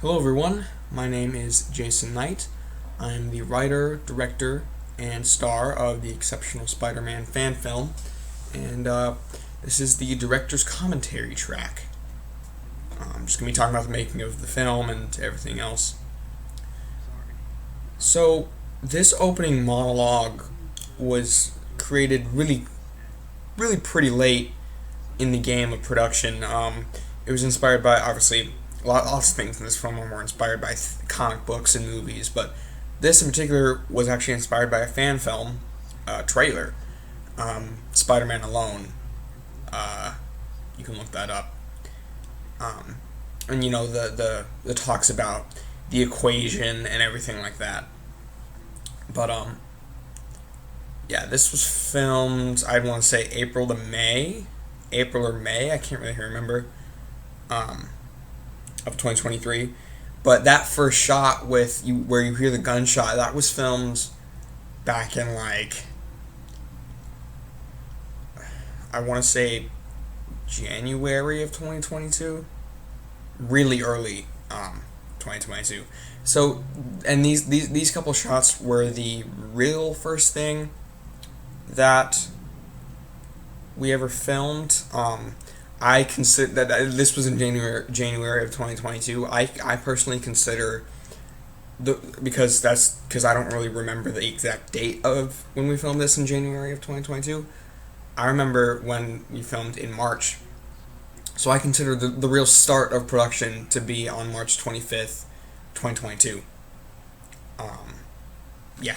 Hello, everyone. My name is Jason Knight. I'm the writer, director, and star of the Exceptional Spider Man fan film, and this is the director's commentary track. I'm just going to be talking about the making of the film and everything else. So, this opening monologue was created really pretty late in the game of production. It was inspired by, obviously, lots of things in this film were inspired by comic books and movies, but this in particular was actually inspired by a fan film trailer, Spider-Man Alone. You can look that up. Um, and the talks about the equation and everything like that. But yeah, this was filmed. I'd want to say April or May. I can't really remember. Um, of 2023. But that first shot with you, where you hear the gunshot, that was filmed back in I want to say January of 2022, really early 2022. So, and these couple shots were the real first thing that we ever filmed. I consider that this was in January of 2022. I personally consider the because I don't really remember the exact date of when we filmed this in January of 2022. I remember when we filmed in March. So I consider the real start of production to be on March 25th, 2022. Um, yeah.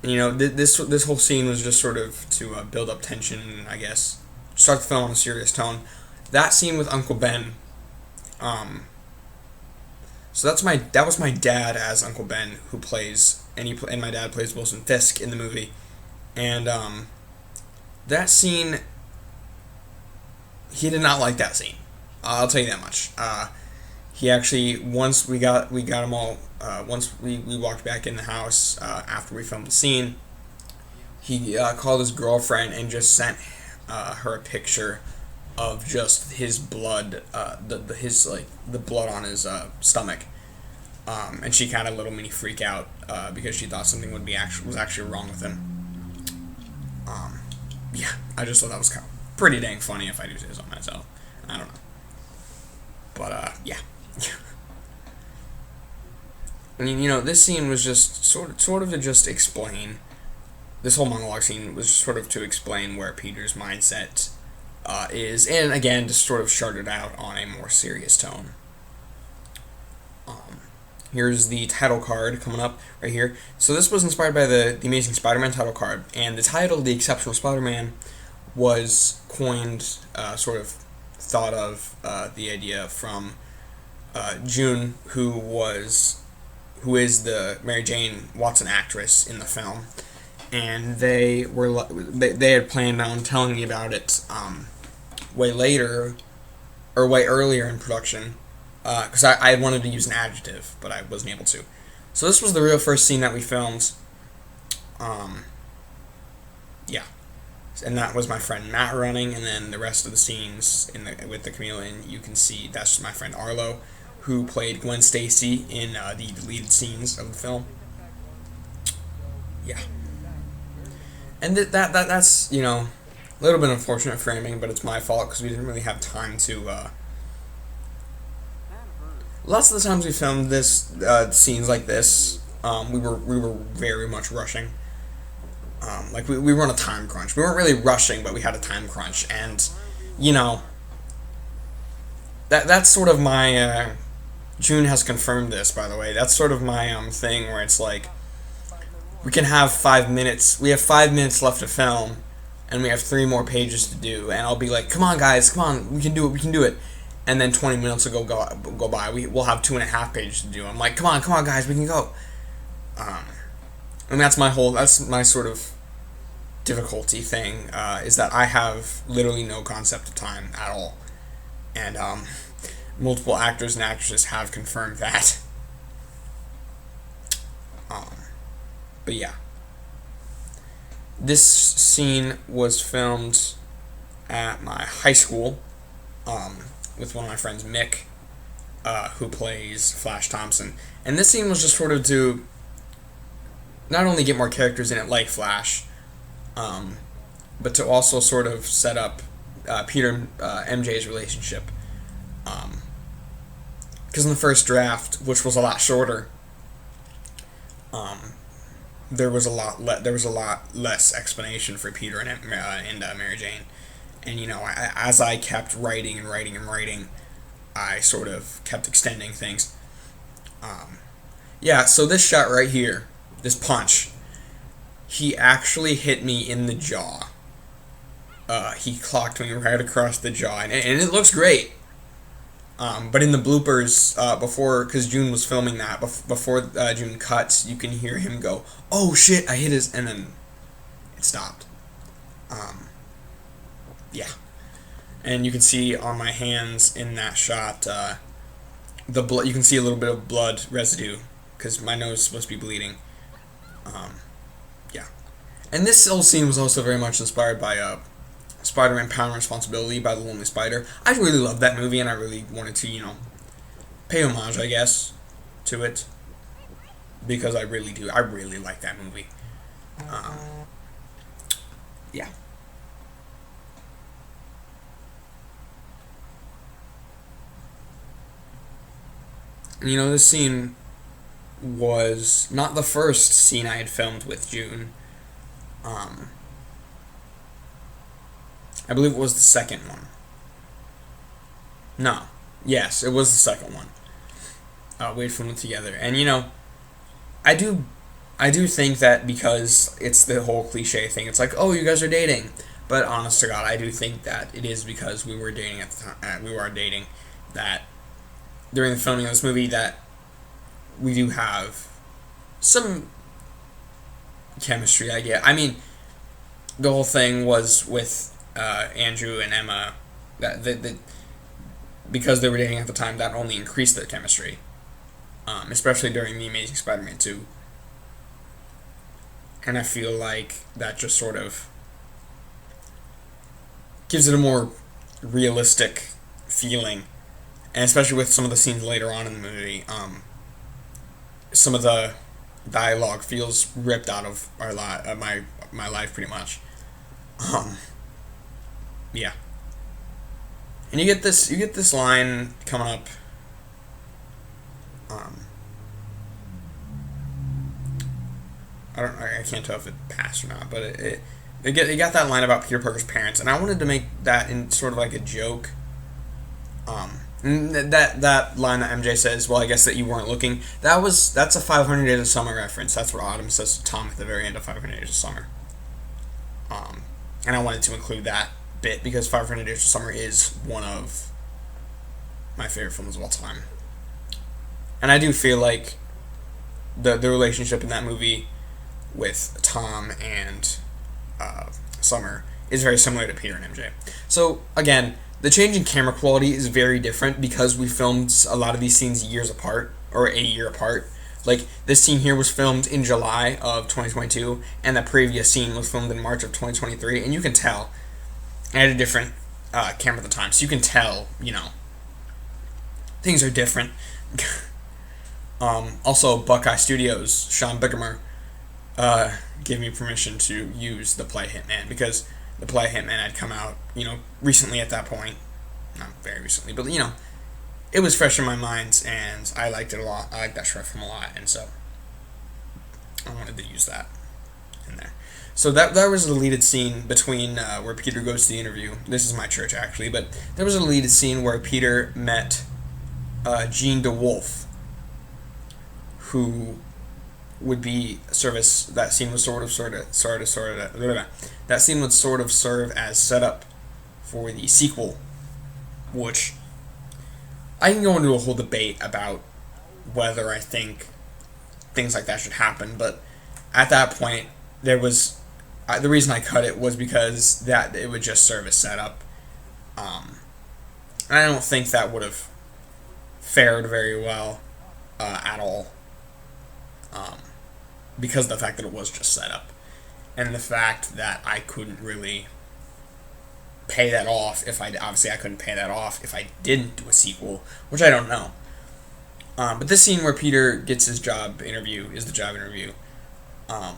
This whole scene was just sort of to build up tension, I guess, start the film on a serious tone. That scene with Uncle Ben, um, so that was my dad as Uncle Ben, who plays and my dad plays Wilson Fisk in the movie, and that scene, he did not like that scene. I'll tell you that much. He actually, once we got him all, once we walked back in the house after we filmed the scene, he called his girlfriend and just sent her a picture of just his blood, the blood on his stomach, and she kind of little mini freak out because she thought something was actually wrong with him. Yeah, I just thought that was kind of pretty dang funny if I do say so myself. I don't know, but yeah. I mean, this scene was just sort of to just explain. This whole monologue scene was sort of to explain where Peter's mindset is, and again, just sort of started out on a more serious tone. Here's the title card coming up right here. So this was inspired by the Amazing Spider-Man title card, and the title, The Exceptional Spider-Man, was coined, sort of thought of the idea from June, who is the Mary Jane Watson actress in the film, and they had planned on telling me about it way later or way earlier in production because I had wanted to use an adjective, but I wasn't able to. So this was the real first scene that we filmed. Um, yeah, and that was my friend Matt running, and then the rest of the scenes with the chameleon, you can see that's just my friend Arlo, who played Gwen Stacy in the deleted scenes of the film. Yeah, and that's a little bit unfortunate framing, but it's my fault because we didn't really have time to. Lots of the times we filmed this scenes like this, we were very much rushing. We were on a time crunch. We weren't really rushing, but we had a time crunch, and you know that's sort of my. June has confirmed this, by the way. That's sort of my thing where it's like we can have 5 minutes. We have 5 minutes left to film, and we have 3 more pages to do. And I'll be like, "Come on, guys, come on, we can do it, we can do it." And then 20 minutes will go by. We'll have 2.5 pages to do. I'm like, "Come on, guys, we can go." Um, and that's my sort of difficulty thing is that I have literally no concept of time at all, and multiple actors and actresses have confirmed that. Um, but yeah, this scene was filmed at my high school with one of my friends, Mick, who plays Flash Thompson. And this scene was just sort of to not only get more characters in it like Flash, um, but to also sort of set up Peter and MJ's relationship. Because in the first draft, which was a lot shorter, um, there was a lot less explanation for Peter and Mary Jane. And as I kept writing and writing and writing, I sort of kept extending things. Yeah, so this shot right here, this punch, he actually hit me in the jaw. He clocked me right across the jaw, and it looks great. But in the bloopers, because June was filming that, before June cuts, you can hear him go, "Oh shit, I hit his," and then it stopped. Yeah. And you can see on my hands in that shot, the blood. You can see a little bit of blood residue, because my nose is supposed to be bleeding. Yeah. And this whole scene was also very much inspired by Spider-Man Power and Responsibility by The Lonely Spider. I really loved that movie, and I really wanted to, pay homage, I guess, to it. Because I really do. I really like that movie. Yeah. This scene was not the first scene I had filmed with June. I believe it was the second one. No. Yes, it was the second one. We had filmed it together. And, I do think that because it's the whole cliche thing, it's like, oh, you guys are dating. But honest to God, I do think that it is because we were dating at the time. We were dating that during the filming of this movie that we do have some chemistry, I guess. I mean, the whole thing was with Andrew and Emma that because they were dating at the time, that only increased their chemistry, especially during The Amazing Spider-Man 2. And I feel like that just sort of gives it a more realistic feeling, and especially with some of the scenes later on in the movie, some of the dialogue feels ripped out of my life pretty much. Yeah. And you get this line coming up. I can't tell if it passed or not, but it got that line about Peter Parker's parents, and I wanted to make that in sort of like a joke. That line that MJ says, "Well, I guess that you weren't looking." That's a 500 Days of Summer reference. That's what Autumn says to Tom at the very end of 500 Days of Summer. And I wanted to include that bit because 500 Days of Summer is one of my favorite films of all time. And I do feel like the relationship in that movie with Tom and Summer is very similar to Peter and MJ. So again, the change in camera quality is very different because we filmed a lot of these scenes years apart, or a year apart. Like, this scene here was filmed in July of 2022, and the previous scene was filmed in March of 2023, and you can tell. I had a different camera at the time, so you can tell, things are different. Also, Buckeye Studios, Sean Bickermer, gave me permission to use The Play Hitman, because The Play Hitman had come out, recently at that point. Not very recently, but, it was fresh in my mind, and I liked it a lot. I liked that short film a lot, and so I wanted to use that in there. So that was a deleted scene between where Peter goes to the interview. This is my church, actually, but there was a deleted scene where Peter met Jean DeWolf, who would be service. That scene would that scene would sort of serve as setup for the sequel, which I can go into a whole debate about whether I think things like that should happen, but at that point, there was the reason I cut it was because that it would just serve as setup. And I don't think that would have fared very well at all, because of the fact that it was just setup, and the fact that I couldn't really pay that off I couldn't pay that off if I didn't do a sequel, which I don't know. But this scene where Peter gets his job interview is the job interview. Um,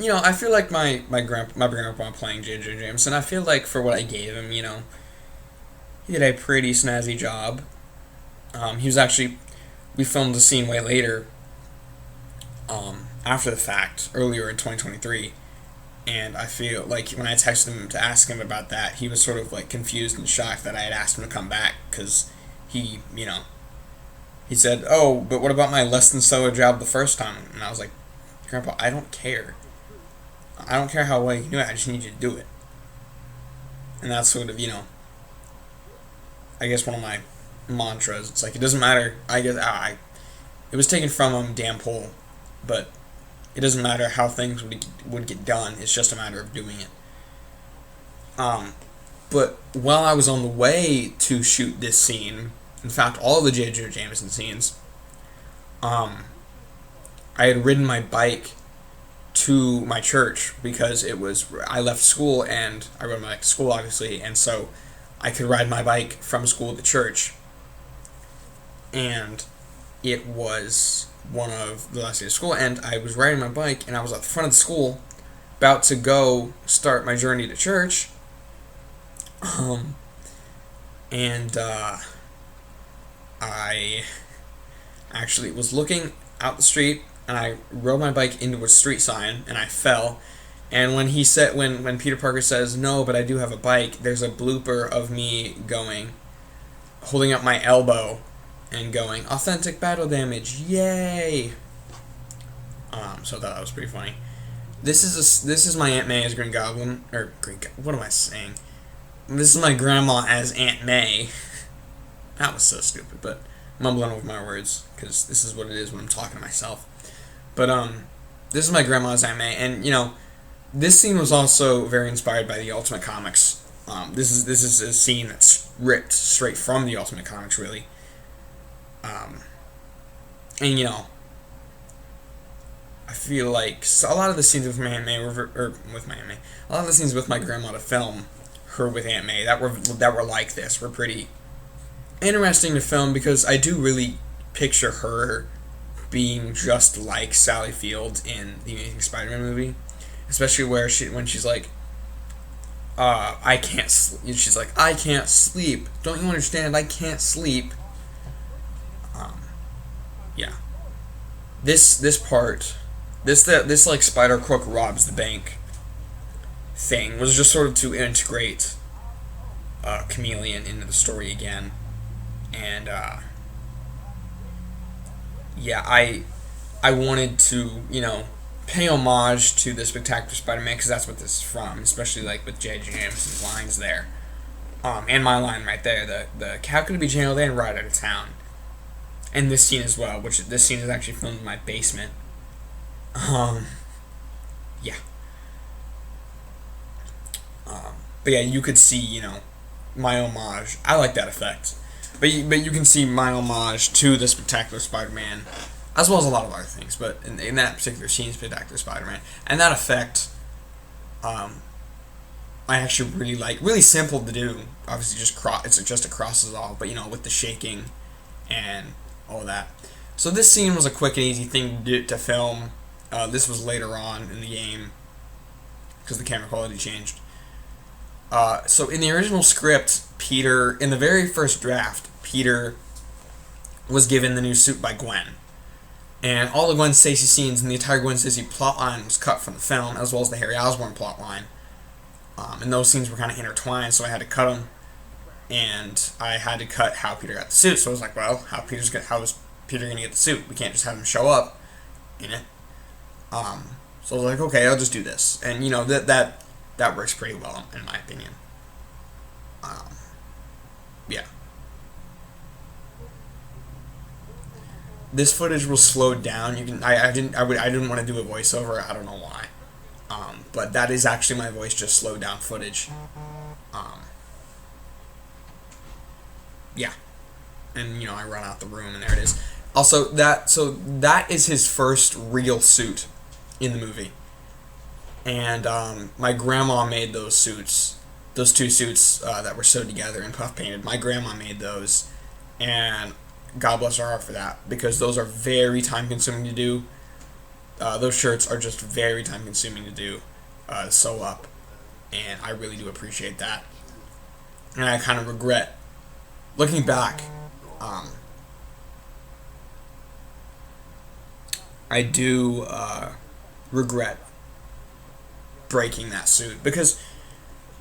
I feel like my grandpa playing J.J. Jameson. I feel like for what I gave him, he did a pretty snazzy job. He was actually, we filmed the scene way later, after the fact, earlier in 2023, and I feel like when I texted him to ask him about that, he was sort of like confused and shocked that I had asked him to come back because he said, "Oh, but what about my less than stellar job the first time?" And I was like, "Grandpa, I don't care. I don't care how well you do it. I just need you to do it." And that's sort of I guess one of my mantras. It's like it doesn't matter. I guess it was taken from Dan Pohl, but it doesn't matter how things would get done. It's just a matter of doing it. But while I was on the way to shoot this scene, in fact, all the J.J. Jameson scenes, I had ridden my bike to my church because I left school and I rode my bike to school, obviously, and so I could ride my bike from school to church. And it was one of the last days of school, and I was riding my bike, and I was at the front of the school, about to go start my journey to church, and I actually was looking out the street, and I rode my bike into a street sign, and I fell. And when when Peter Parker says, "No, but I do have a bike," there's a blooper of me holding up my elbow, and going, "Authentic battle damage, yay!" So I thought that was pretty funny. This is my Aunt May as Green Goblin, or what am I saying? This is my grandma as Aunt May. That was so stupid, but I'm mumbling over my words because this is what it is when I'm talking to myself. But this is my grandma as Aunt May, and this scene was also very inspired by the Ultimate Comics. This is a scene that's ripped straight from the Ultimate Comics, really. And I feel like a lot of the scenes with my Aunt May a lot of the scenes with my grandma to film her with Aunt May that were like this were pretty interesting to film because I do really picture her being just like Sally Field in the Amazing Spider-Man movie, especially when she's like, I can't sleep. She's like, "I can't sleep. Don't you understand? I can't sleep." Yeah. This like Spider Crook robs the bank thing was just sort of to integrate Chameleon into the story again, and yeah, I wanted to pay homage to the Spectacular Spider-Man because that's what this is from, especially like with J.J. Jameson's lines there, and my line right there, the how could it be jailed and right out of town. And this scene as well, which this scene is actually filmed in my basement. Yeah. But yeah, you could see, my homage. I like that effect. But you can see my homage to the Spectacular Spider-Man, as well as a lot of other things. But in that particular scene, Spectacular Spider-Man, and that effect, I actually really like. Really simple to do. Obviously, it's just a crosses all, but with the shaking and all that. So this scene was a quick and easy thing to film. This was later on in the game because the camera quality changed. So in the original script, in the very first draft, Peter was given the new suit by Gwen. And all the Gwen Stacy scenes and the entire Gwen Stacy plotline was cut from the film, as well as the Harry Osborn plotline. And those scenes were kind of intertwined, so I had to cut them. And I had to cut how Peter got the suit. So I was like, well, how is Peter going to get the suit? We can't just have him show up in it. So I was like, okay, I'll just do this. And, that works pretty well, in my opinion. Yeah. This footage was slowed down. I didn't want to do a voiceover. I don't know why. But that is actually my voice, just slowed down footage. Yeah. And, I run out the room, and there it is. Also, that is his first real suit in the movie. And my grandma made those suits those two suits that were sewed together and puff painted. My grandma made those, and God bless her heart for that, because those are very time consuming to do. Those shirts are just very time consuming to do, sew up, and I really do appreciate that. And I kind of regret, looking back, I do regret breaking that suit, because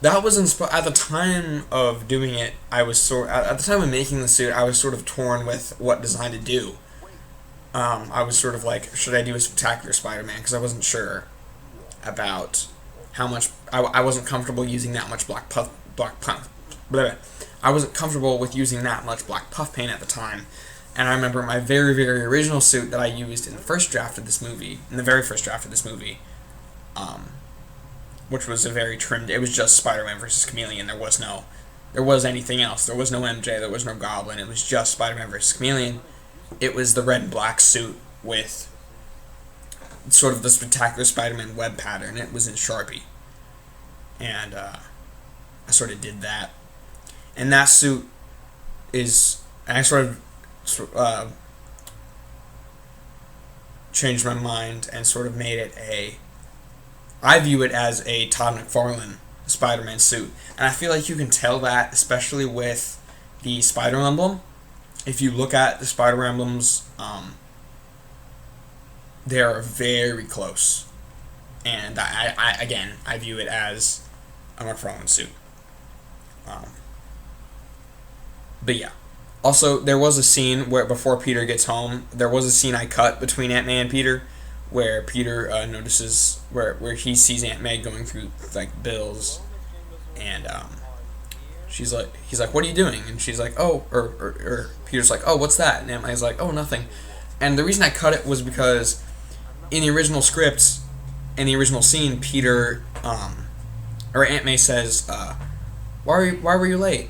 that was at the time of doing it. I was at the time of making the suit, I was sort of torn with what design to do. I was sort of like, should I do a Spectacular Spider-Man? Because I wasn't sure about how much. I wasn't comfortable using that much black puff. I wasn't comfortable with using that much black puff paint at the time. And I remember my very, very original suit that I used in the first draft of this movie, which was a very trimmed. It was just Spider-Man versus Chameleon. There was anything else. There was no MJ. There was no Goblin. It was just Spider-Man versus Chameleon. It was the red and black suit with sort of the Spectacular Spider-Man web pattern. It was in Sharpie, and I sort of did that. And that suit is, I sort of changed my mind and sort of made it I view it as a Todd McFarlane Spider-Man suit. And I feel like you can tell that, especially with the spider emblem. If you look at the spider emblems, they are very close. And I view it as a McFarlane suit. But yeah. Also, there was a scene where, before Peter gets home, there was a scene I cut between Aunt May and Peter, where Peter notices, where he sees Aunt May going through, like, bills, and he's like, what are you doing? And she's like, oh, or Peter's like, oh, what's that? And Aunt May's like, oh, nothing. And the reason I cut it was because in the original script, in the original scene, Peter, or Aunt May says, why were you late?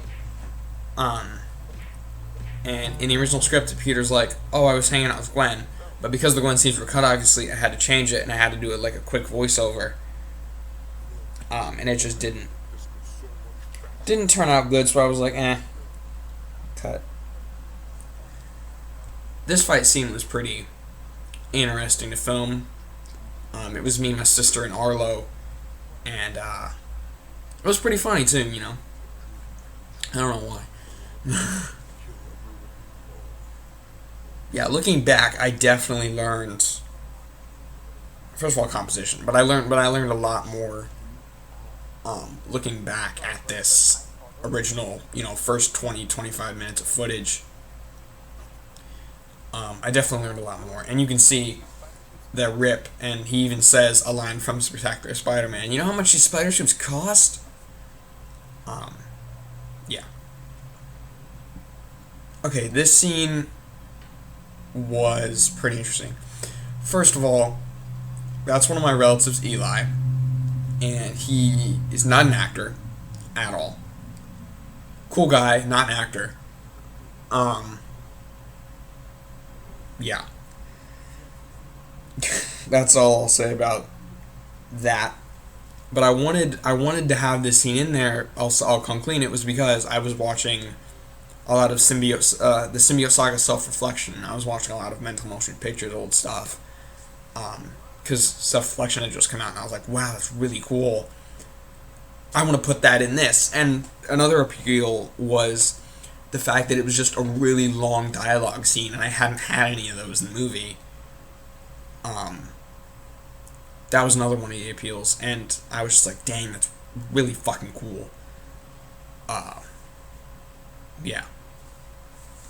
And in the original script, Peter's like, oh, I was hanging out with Gwen. But because the Gwen scenes were cut, obviously, I had to change it, and I had to do it like a quick voiceover. And it just didn't turn out good, so I was like, cut. This fight scene was pretty interesting to film. It was me, my sister, and Arlo. And it was pretty funny, too, you know. I don't know why. Yeah, looking back, I definitely learned, first of all, composition, but I learned a lot more looking back at this original, first 20-25 minutes of footage. I definitely learned a lot more, and you can see that Rip, and he even says a line from Spectacular Spider-Man. You know how much these spider suits cost? Yeah. Okay, this scene was pretty interesting. First of all, that's one of my relatives, Eli, and he is not an actor at all. Cool guy, not an actor. Yeah. That's all I'll say about that. But I wanted to have this scene in there. I'll come clean. It was because I was watching a lot of the Symbiote Saga Self-Reflection. I was watching a lot of Mental Motion Pictures, old stuff. Because Self-Reflection had just come out, and I was like, wow, that's really cool. I want to put that in this. And another appeal was the fact that it was just a really long dialogue scene, and I hadn't had any of those in the movie. That was another one of the appeals, and I was just like, dang, that's really fucking cool. Yeah.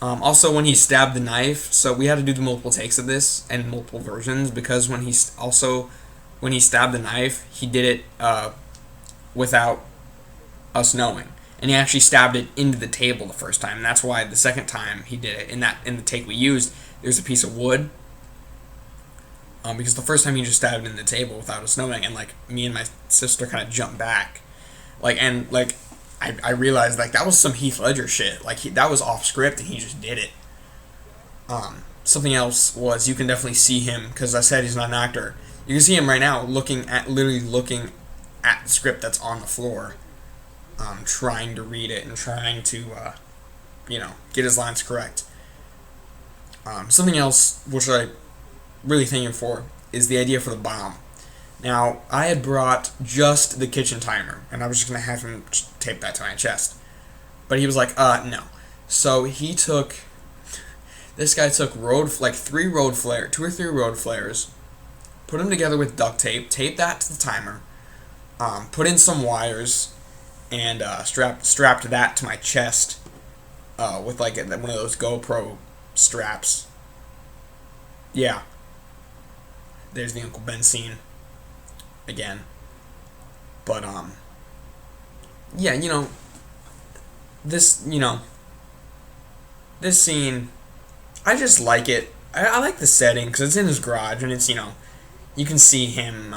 Also, when he stabbed the knife, so we had to do the multiple takes of this and multiple versions, because when he stabbed the knife, he did it without us knowing, and he actually stabbed it into the table the first time. And that's why the second time he did it, in the take we used, there's a piece of wood, because the first time he just stabbed it in the table without us knowing, and like me and my sister kind of jumped back, I realized, like, that was some Heath Ledger shit. Like, that was off script, and he just did it. Something else was, you can definitely see him, because I said he's not an actor. You can see him right now literally looking at the script that's on the floor. trying to read it and trying to, get his lines correct. Something else which I really thank him for is the idea for the bomb. Now, I had brought just the kitchen timer, and I was just going to have him tape that to my chest. But he was like, no. So this guy took two or three road flares, put them together with duct tape, taped that to the timer, put in some wires, and strapped that to my chest with like one of those GoPro straps. Yeah. There's the Uncle Ben scene again. But yeah, this this scene, I just like it. I like the setting because it's in his garage and it's you can see him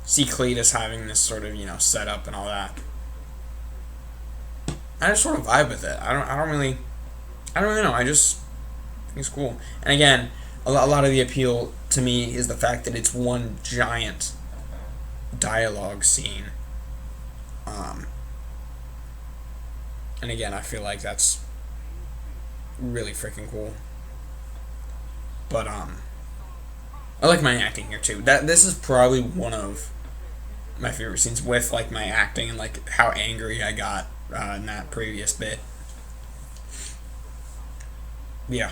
see Cletus having this sort of setup and all that. I just sort of vibe with it. I don't really know. I just think it's cool. And again, a lot of the appeal to me is the fact that it's one giant dialogue scene. And again, I feel like that's really freaking cool. But I like my acting here too. This is probably one of my favorite scenes with like my acting and like how angry I got in that previous bit. Yeah.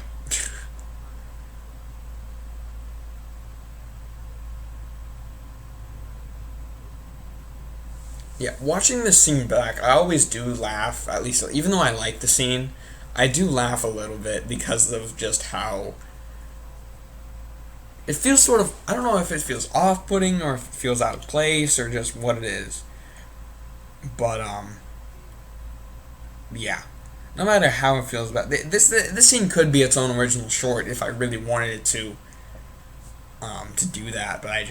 Yeah, watching this scene back, I always do laugh, at least, even though I like the scene, I do laugh a little bit because of just how it feels sort of, I don't know if it feels off-putting or if it feels out of place or just what it is. But, yeah. No matter how it feels about this scene could be its own original short if I really wanted it to do that, but I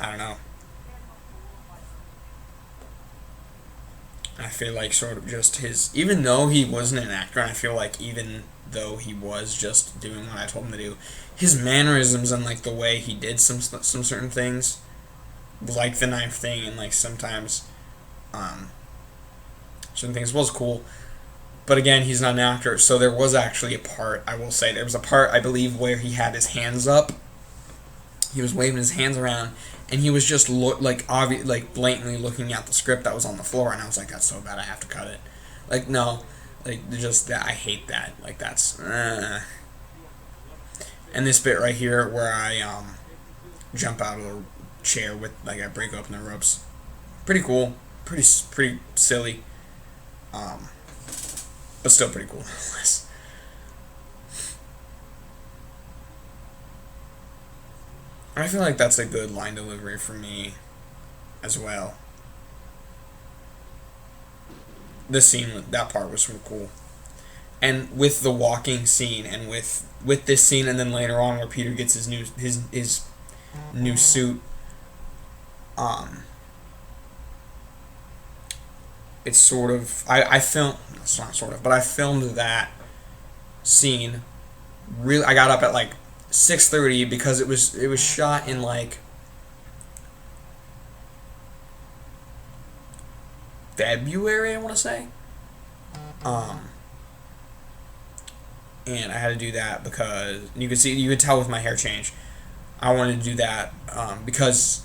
don't know. I feel like sort of just even though he wasn't an actor, I feel like even though he was just doing what I told him to do, his mannerisms and like the way he did some certain things, like the knife thing, and like sometimes certain things was cool. But again, he's not an actor, so there was actually a part, I will say, there was a part, I believe, where he had his hands up. He was waving his hands around, and he was just blatantly looking at the script that was on the floor, and I was like, that's so bad, I have to cut it. Like, no, like, just that, I hate that. Like, that's, And this bit right here where I jump out of the chair with, like, I break open the ropes. Pretty cool. Pretty silly. But still pretty cool, nonetheless. I feel like that's a good line delivery for me as well. This scene, that part was really cool. And with the walking scene and with this scene and then later on where Peter gets his new suit, it's sort of it's not sort of, but I filmed that scene really. I got up at like 6:30 because it was shot in like February, I want to say. And I had to do that because you could tell with my hair change. I wanted to do that because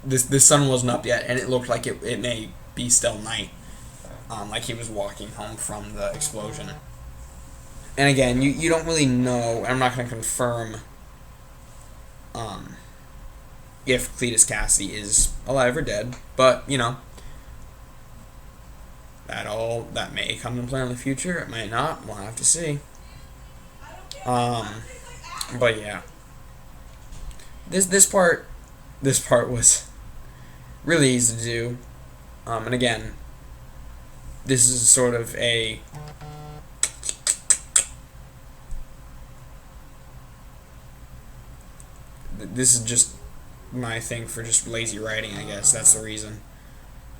the sun wasn't up yet, and it looked like it may be still night, like he was walking home from the explosion. And again, you don't really know. I'm not going to confirm if Cletus Cassidy is alive or dead, but that may come into play in the future. It might not. We'll have to see. But yeah, this part was really easy to do. And again, this is sort of this is just my thing for just lazy writing, I guess. That's the reason.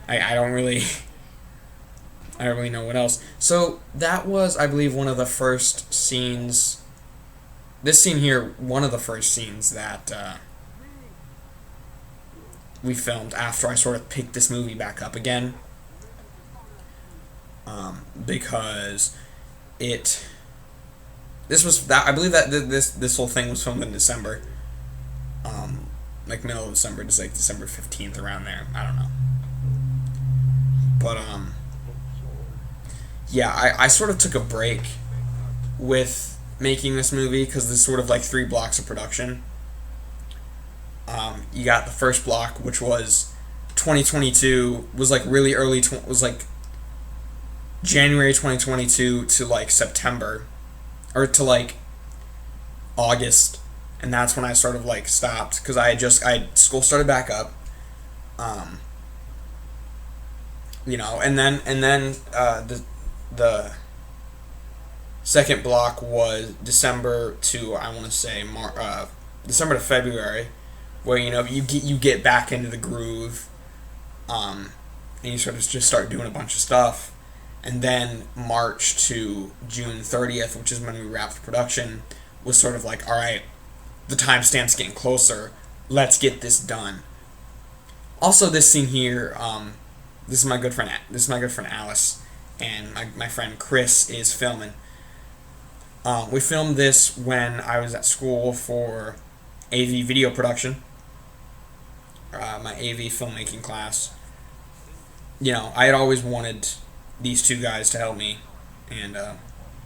I don't really know what else. So that was, I believe, one of the first scenes. This scene here, one of the first scenes that we filmed after I sort of picked this movie back up again, because it this was that I believe that this whole thing was filmed in December, like middle of December, just like December 15th, around there. I don't know, but yeah, I sort of took a break with making this movie because there's sort of like 3 blocks of production. You got the first block, which was 2022, was like really early, was like January 2022 to like September, or to like August, and that's when I sort of like stopped because school started back up, and then the second block was December to, I want to say, December to February, where you get back into the groove, and you sort of just start doing a bunch of stuff, and then March to June 30th, which is when we wrapped production, was sort of like, all right, the timestamp's getting closer, let's get this done. Also, this scene here, this is my good friend Alice, and my friend Chris is filming. We filmed this when I was at school for AV video production, my AV filmmaking class. I had always wanted these 2 guys to help me, and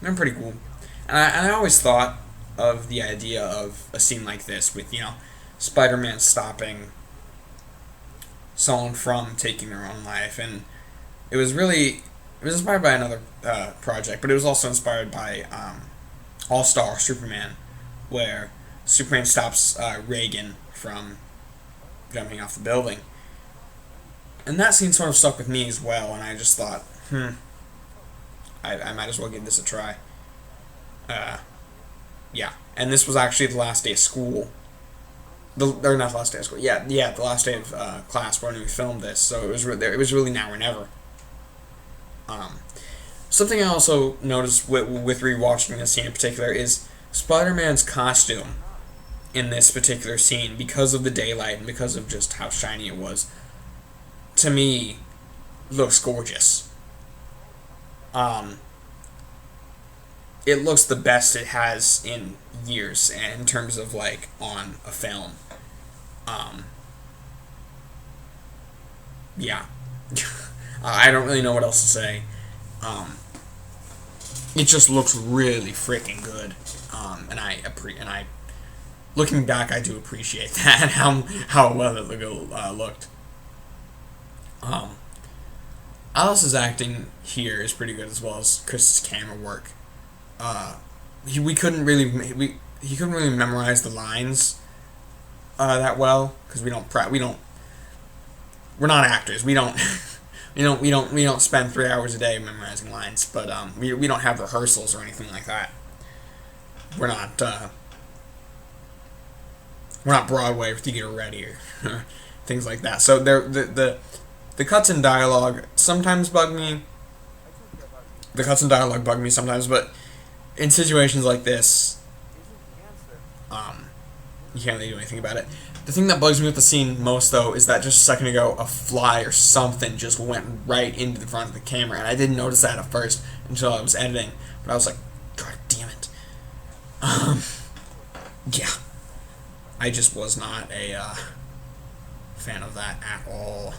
they're pretty cool. And I always thought of the idea of a scene like this with, Spider-Man stopping someone from taking their own life, and it was inspired by another project, but it was also inspired by All-Star Superman, where Superman stops Reagan from jumping off the building. And that scene sort of stuck with me as well, and I just thought, I might as well give this a try. Yeah, and this was actually the last day of school. Not the last day of school. Yeah, the last day of class when we filmed this. So it was really now or never. Something I also noticed with rewatching this scene in particular is Spider-Man's costume in this particular scene, because of the daylight and because of just how shiny it was. To me, looks gorgeous. It looks the best it has in years, in terms of like on a film. Yeah. I don't really know what else to say. It just looks really freaking good. And I looking back, I do appreciate that, how well it looked. Alice's acting here is pretty good, as well as Chris's camera work. He couldn't really memorize the lines that well, because we're not actors. We don't spend 3 hours a day memorizing lines, but we don't have rehearsals or anything like that. We're not Broadway or Theater Ready or things like that. So the cuts in dialogue sometimes bug me. The cuts in dialogue bug me sometimes, but in situations like this, you can't really do anything about it. The thing that bugs me with the scene most, though, is that just a second ago, a fly or something just went right into the front of the camera, and I didn't notice that at first until I was editing, but I was like, God damn it. Yeah. I just was not a fan of that at all.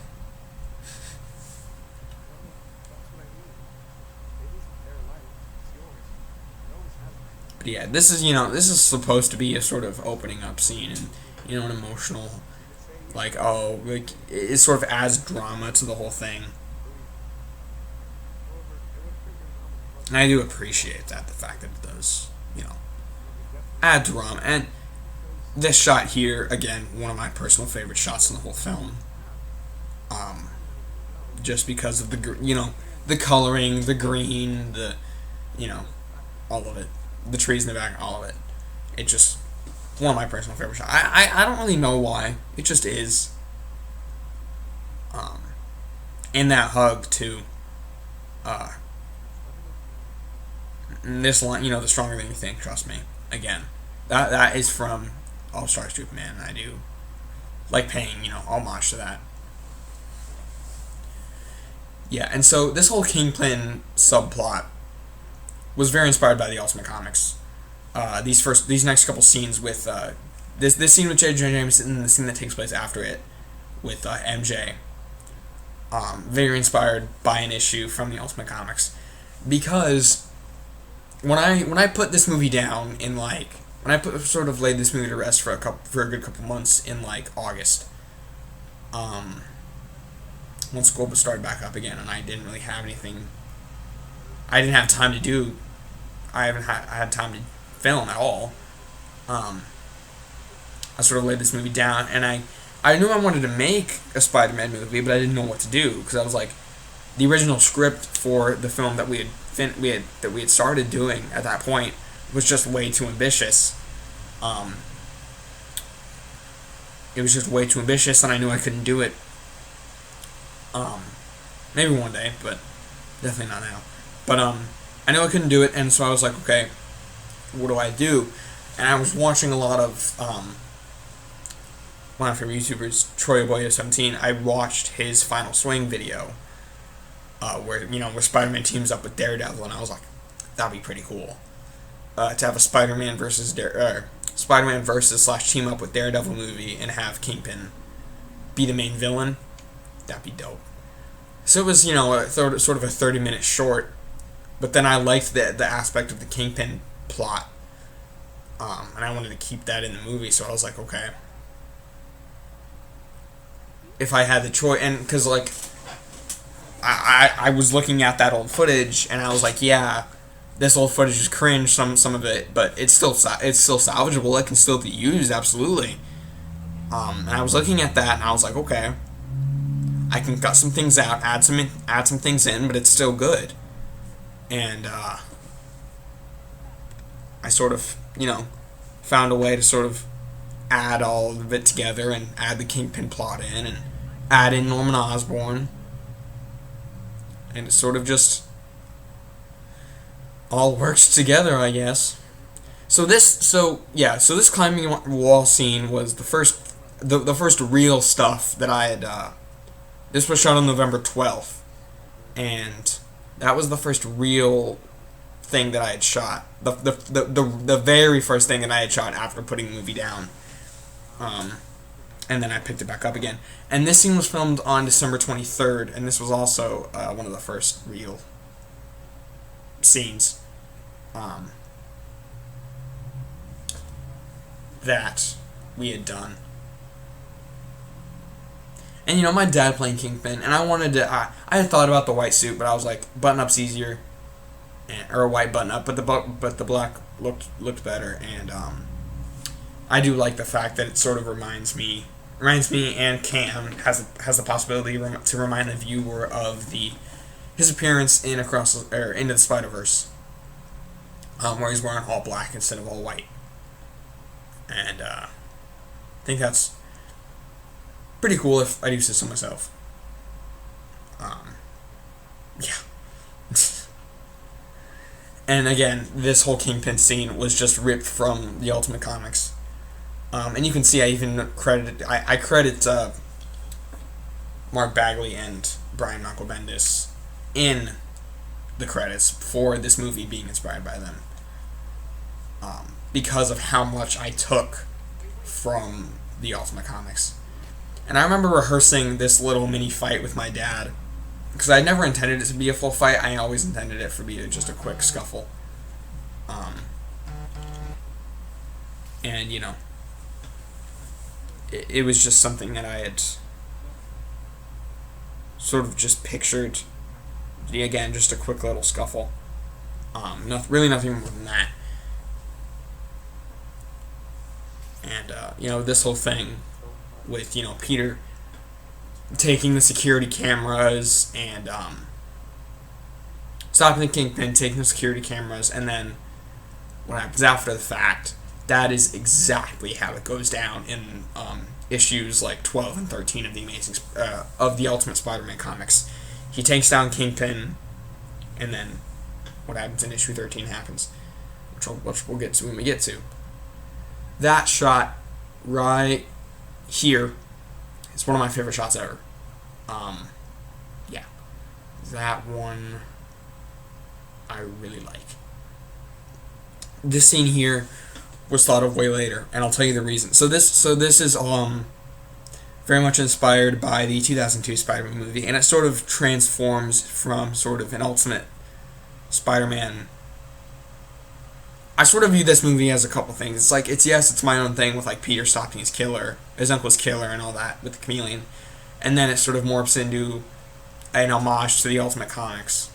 But yeah, this is supposed to be a sort of opening up scene, and an emotional, like it sort of adds drama to the whole thing. And I do appreciate that, the fact that it does, add drama. And this shot here, again, one of my personal favorite shots in the whole film. Just because of the coloring, the green, all of it. The trees in the back, all of it. It just, one of my personal favorite shots. I don't really know why. It just is. And that hug, too. This line, the stronger than you think, trust me. Again, that is from All-Star Superman. I do like paying, homage to that. Yeah, and so this whole Kingpin subplot was very inspired by the Ultimate Comics. These next couple scenes with this scene with J. Jonah Jameson and the scene that takes place after it with MJ, very inspired by an issue from the Ultimate Comics, because when I put this movie down in when I sort of laid this movie to rest for a good couple months in August, once school started back up again, and I didn't really have anything. I didn't have time to do. I had time to film at all. I sort of laid this movie down, and I knew I wanted to make a Spider-Man movie, but I didn't know what to do, because I was like, the original script for the film that we had started doing at that point was just way too ambitious. It was just way too ambitious, and I knew I couldn't do it. Maybe one day, but definitely not now. But I knew I couldn't do it, and so I was like, okay, what do I do? And I was watching a lot of one of my favorite YouTubers, Troy Aboyo17. I watched his Final Swing video, where Spider-Man teams up with Daredevil, and I was like, that'd be pretty cool. To have a Spider-Man versus team up with Daredevil movie and have Kingpin be the main villain, that'd be dope. So it was, sort of a 30-minute short, but then I liked the aspect of the Kingpin plot, and I wanted to keep that in the movie, so I was like, okay, if I had the choice, and because I was looking at that old footage, and I was like, yeah, this old footage is cringe, some of it, but it's still salvageable. It can still be used, absolutely. And I was looking at that, and I was like, okay, I can cut some things out, add some things in, but it's still good. And I sort of, found a way to sort of add all of it together and add the Kingpin plot in and add in Norman Osborn. And it sort of just all works together, I guess. So this climbing wall scene was the first real stuff that I had. This was shot on November 12th, and that was the first real thing that I had shot. The very first thing that I had shot after putting the movie down. And then I picked it back up again. And this scene was filmed on December 23rd, and this was also one of the first real scenes that we had done. And my dad playing Kingpin, and I wanted to. I had thought about the white suit, but I was like, button up's easier, or a white button up, but the black looked better, and I do like the fact that it sort of reminds me, and Cam has the possibility to remind the viewer of his appearance in Into the Spider-Verse, where he's wearing all black instead of all white, and I think that's pretty cool if I do say so myself. Yeah. And again, this whole Kingpin scene was just ripped from the Ultimate Comics. And you can see I even credit Mark Bagley and Brian Michael Bendis in the credits for this movie being inspired by them. Because of how much I took from the Ultimate Comics. And I remember rehearsing this little mini fight with my dad, because I never intended it to be a full fight. I always intended it for be just a quick scuffle. And it was just something that I had sort of just pictured. Again, just a quick little scuffle. Really nothing more than that. And this whole thing with Peter taking the security cameras and stopping the Kingpin, taking the security cameras, and then what happens after the fact. That is exactly how it goes down in issues like 12 and 13 of the Ultimate Spider-Man comics. He takes down Kingpin, and then what happens in issue 13 happens, which we'll get to when we get to. That shot right here It's one of my favorite shots ever. Yeah, that one I really like. This scene here was thought of way later, and I'll tell you the reason. So this is very much inspired by the 2002 Spider-Man movie, and it sort of transforms from sort of an Ultimate Spider-Man. I sort of view this movie as a couple things. It's like it's my own thing with like Peter stopping his uncle's killer, and all that with the chameleon, and then it sort of morphs into an homage to the Ultimate Comics,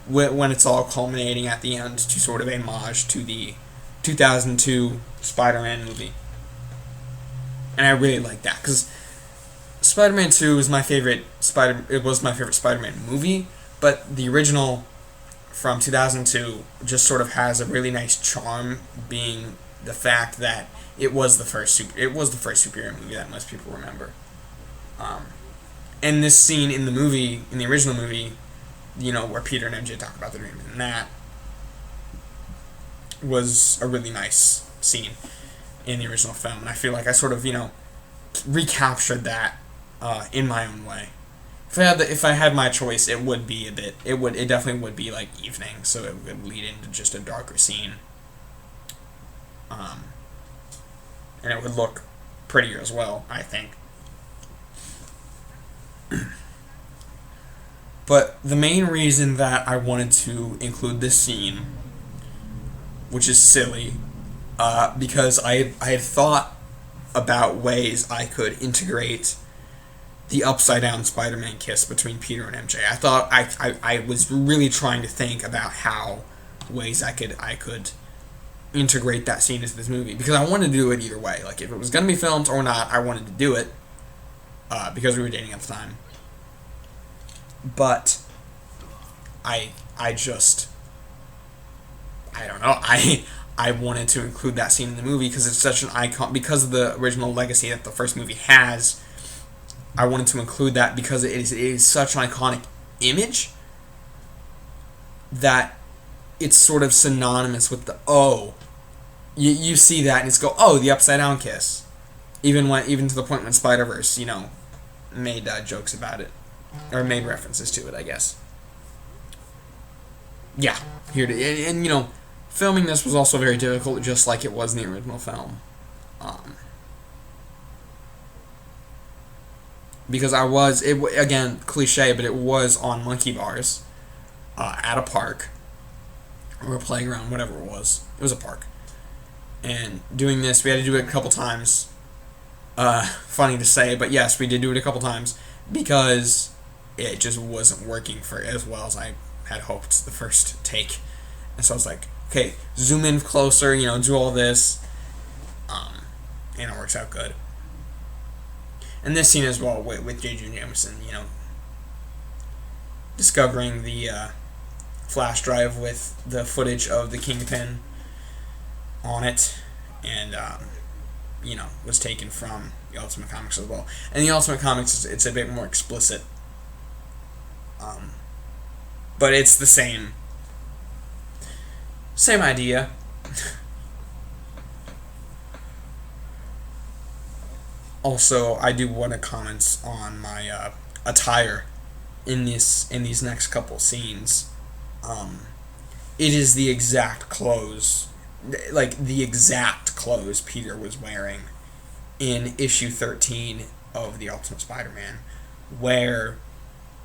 when it's all culminating at the end to sort of a homage to the 2002 Spider-Man movie. And I really like that because Spider-Man 2 is my favorite Spider-Man movie, but the original from 2002 just sort of has a really nice charm, being the fact that it was the first superhero movie that most people remember. And this scene in the original movie, where Peter and MJ talk about the dream, and that was a really nice scene in the original film, and I feel like I sort of recaptured that in my own way. If I had my choice, it definitely would be like evening, so it would lead into just a darker scene, and it would look prettier as well, I think. But the main reason that I wanted to include this scene, which is silly, because I had thought about ways I could integrate the upside down Spider-Man kiss between Peter and MJ. I thought I was really trying to think about ways I could integrate that scene into this movie, because I wanted to do it either way. Like, if it was going to be filmed or not, I wanted to do it, because we were dating at the time. But I don't know. I wanted to include that scene in the movie because it's such an icon, because of the original legacy that the first movie has. I wanted to include that because it is such an iconic image that it's sort of synonymous with the you see that and it's the upside down kiss, even to the point when Spider-Verse made jokes about it, or made references to it, I guess. Yeah, here to and filming this was also very difficult, just like it was in the original film. Because again, cliche, but it was on monkey bars, at a park, or a playground, whatever it was. It was a park. And doing this, we had to do it a couple times. Funny to say, but yes, we did do it a couple times, because it just wasn't working for as well as I had hoped the first take. And so I was like, okay, zoom in closer, do all this, and it works out good. And this scene as well with J. Jonah Jameson, discovering the flash drive with the footage of the Kingpin on it, and was taken from the Ultimate Comics as well. And the Ultimate Comics, it's a bit more explicit, but it's the same idea. Also, I do want to comment on my attire in these next couple scenes. It is the exact clothes Peter was wearing in issue 13 of The Ultimate Spider-Man, where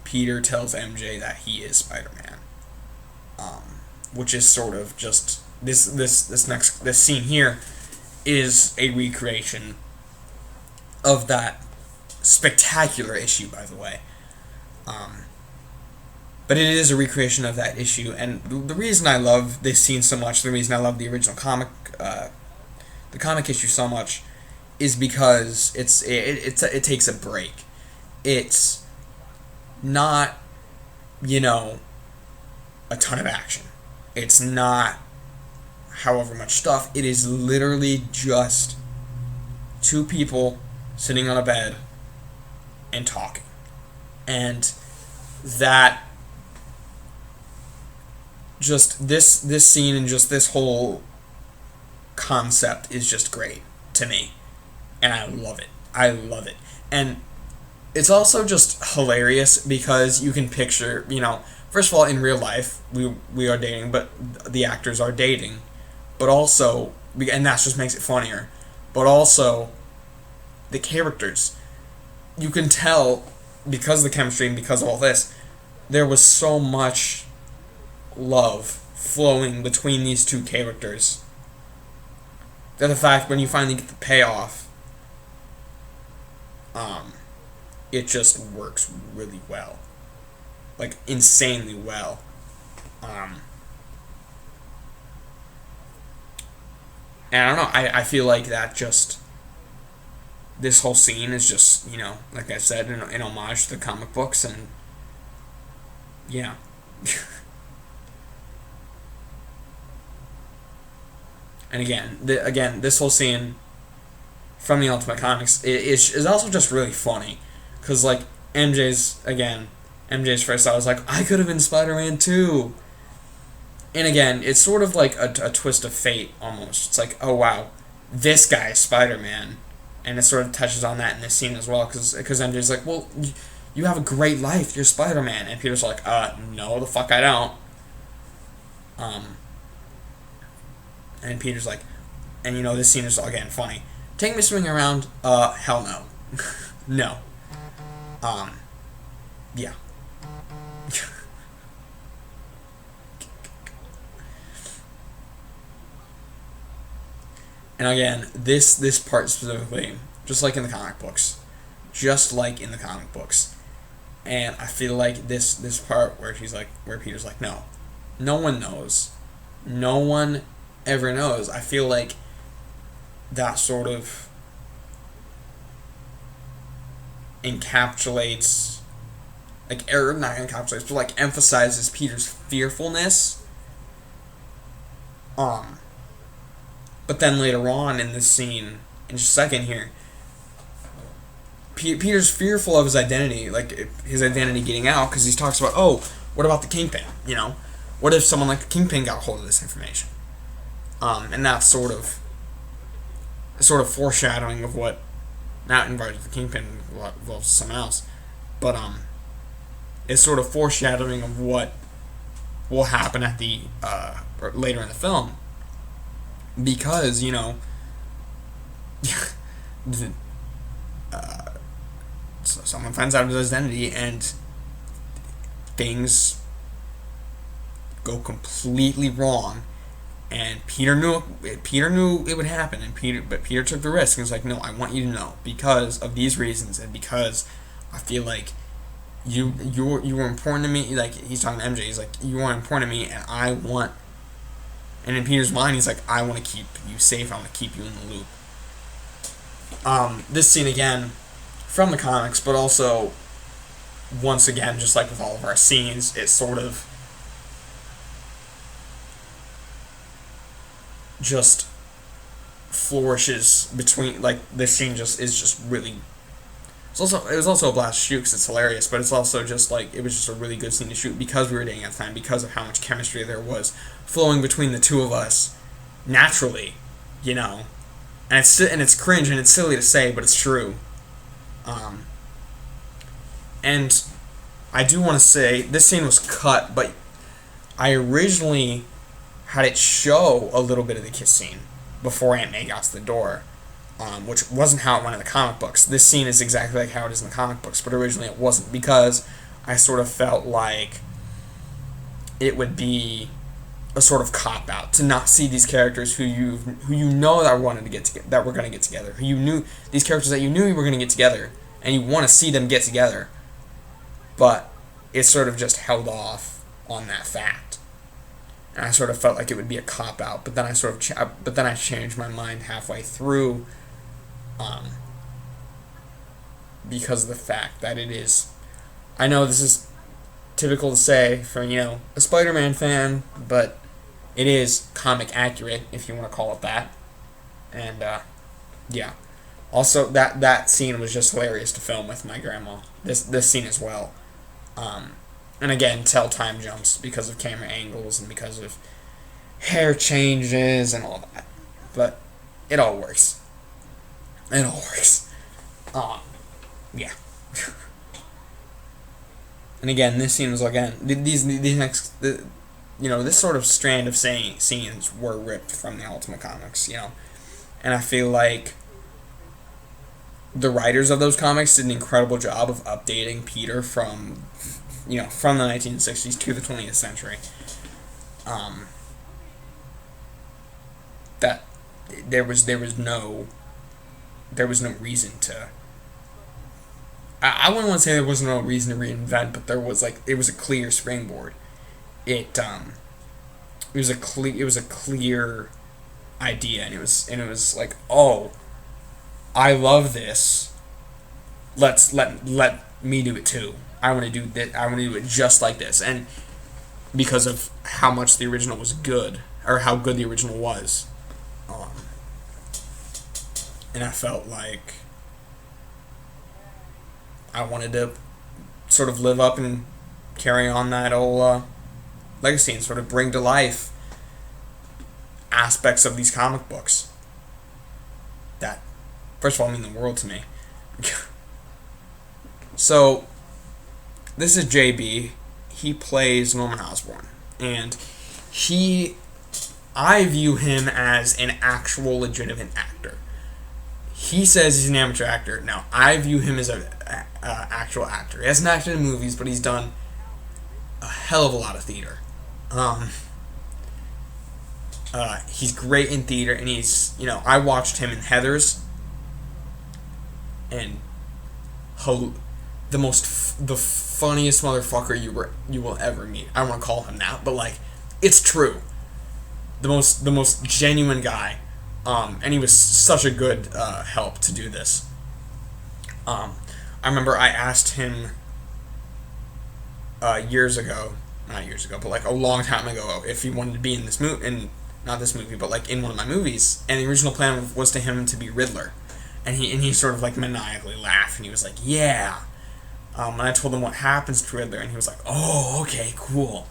Peter tells MJ that he is Spider-Man, which is sort of just this scene here is a recreation of that spectacular issue, by the way. But it is a recreation of that issue, and the reason I love this scene so much, the reason I love the original comic, the comic issue so much, is because it takes a break. It's not, a ton of action. It's not however much stuff. It is literally just two people sitting on a bed and talking. And that, just this scene and just this whole concept is just great to me. And I love it. And it's also just hilarious because you can picture, first of all, in real life, we are dating, but the actors are dating. But also, and that just makes it funnier, but also, the characters. You can tell, because of the chemistry and because of all this, there was so much love flowing between these two characters. That the fact when you finally get the payoff, um, it just works really well. Like, insanely well. Um, and I don't know, I feel like that just. This whole scene is just, like I said, in homage to the comic books, and yeah. And again, this whole scene from the Ultimate Comics is also just really funny, because like MJ's first thought was like, I could have been Spider-Man too. And again, it's sort of like a twist of fate almost. It's like, oh wow, this guy is Spider-Man, and it sort of touches on that in this scene as well, because MJ's like, well, you have a great life, you're Spider-Man, and Peter's like, no, the fuck I don't. And Peter's like, and this scene is again funny. Take me swinging around? Hell no, no. Yeah. And again, this part specifically, just like in the comic books, and I feel like this part where Peter's like, no, no one knows, no one ever knows. I feel like that sort of encapsulates, or not encapsulates, but like emphasizes Peter's fearfulness. But then later on in this scene, in just a second here, Peter's fearful of his identity, like his identity getting out, because he talks about, oh, what about the Kingpin? What if someone like the Kingpin got a hold of this information? And that's sort of foreshadowing of what, not involves the Kingpin, involves someone else, but it's sort of foreshadowing of what will happen at the later in the film, because so someone finds out his identity and things go completely wrong, and Peter knew it would happen, but Peter took the risk and was like, no, I want you to know because of these reasons, and because I feel like you were important to me. Like, he's talking to MJ, he's like, you are important to me, and in Peter's mind, he's like, I want to keep you safe, I want to keep you in the loop. This scene again, from the comics, but also, once again, just like with all of our scenes, it sort of just flourishes between, like, this scene is just really. It was also a blast to shoot because it's hilarious, but it's also just like, it was just a really good scene to shoot because we were dating at the time, because of how much chemistry there was flowing between the two of us naturally, and it's cringe and it's silly to say, but it's true. And I do want to say this scene was cut, but I originally had it show a little bit of the kiss scene before Aunt May got to the door. Which wasn't how it went in the comic books. This scene is exactly like how it is in the comic books, but originally it wasn't, because I sort of felt like it would be a sort of cop out to not see these characters who you know that wanted to that were going to get together, who you knew, these characters that you knew you were going to get together, and you want to see them get together, but it sort of just held off on that fact. And I sort of felt like it would be a cop out, but then I changed my mind halfway through. Because of the fact that it is, I know this is typical to say for a Spider-Man fan, but it is comic accurate, if you want to call it that. And yeah, also that scene was just hilarious to film with my grandma. This scene as well, and again, tell time jumps because of camera angles and because of hair changes and all that, but it all works. Yeah. And again, this seems again these next this sort of strand of scenes were ripped from the Ultimate Comics, and I feel like the writers of those comics did an incredible job of updating Peter from the 1960s to the 20th century. That there was no reason to. I wouldn't want to say there was no reason to reinvent, but it was a clear springboard. It was a clear idea, and it was like, oh, I love this. Let me do it too. I want to do that. I want to do it just like this, and because of how much the original was good, or how good the original was, and I felt like I wanted to sort of live up and carry on that old legacy and sort of bring to life aspects of these comic books that, first of all, mean the world to me. So, this is JB. He plays Norman Osborn, and I view him as an actual legitimate actor. He says he's an amateur actor. Now, I view him as an actual actor. He hasn't acted in movies, but he's done a hell of a lot of theater. He's great in theater, and I watched him in Heathers, and the funniest motherfucker you will ever meet. I don't want to call him that, but it's true. The most genuine guy. And he was such a good help to do this. I remember I asked him years ago, not years ago, but a long time ago, if he wanted to be in this movie, in not this movie, but in one of my movies. And the original plan was to him to be Riddler, and he sort of maniacally laughed, and he was like, "Yeah." And I told him what happens to Riddler, and he was like, "Oh, okay, cool."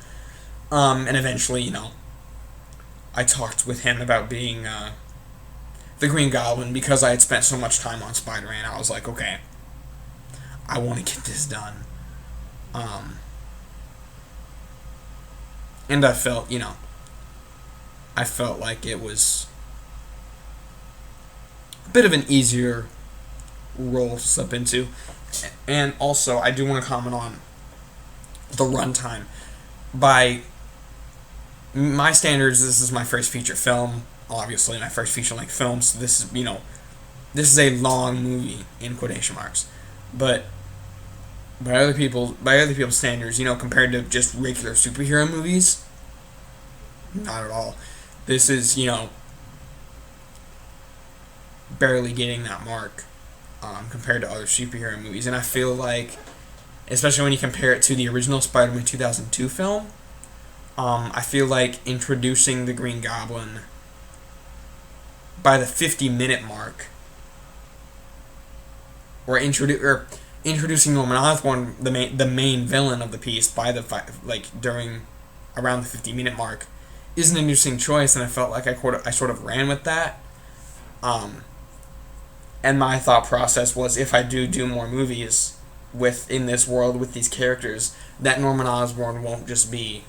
And eventually, I talked with him about being the Green Goblin, because I had spent so much time on Spider-Man. I was like, okay, I want to get this done. And I felt like it was a bit of an easier role to step into. And also, I do want to comment on the runtime. By my standards, this is my first feature film. Obviously, my first feature-length film, so this is a long movie in quotation marks, but by other people's standards, compared to just regular superhero movies, not at all. This is barely getting that mark compared to other superhero movies, and I feel like, especially when you compare it to the original Spider-Man 2002 film, I feel like introducing the Green Goblin by the 50-minute mark, or introducing Norman Osborn, the main villain of the piece, by the during around the 50-minute mark, is an interesting choice, and I felt like I sort of ran with that. And my thought process was, if I do more movies in this world with these characters, that Norman Osborn won't just be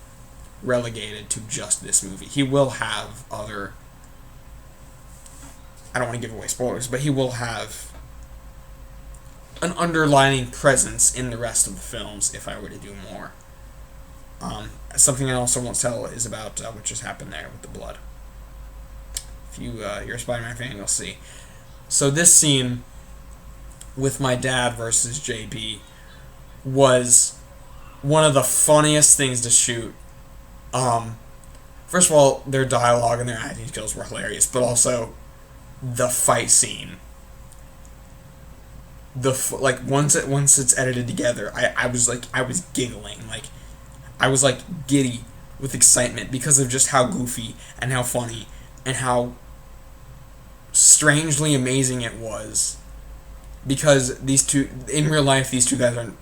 relegated to just this movie. He will have other. I don't want to give away spoilers, but he will have an underlining presence in the rest of the films if I were to do more. Something I also won't tell is about what just happened there with the blood. If you're a Spider-Man fan, you'll see. So this scene with my dad versus JB was one of the funniest things to shoot. First of all, their dialogue and their acting skills were hilarious, but also the fight scene. Once it's edited together, I was giggling, I was giddy with excitement because of just how goofy and how funny and how strangely amazing it was. Because in real life, these two guys are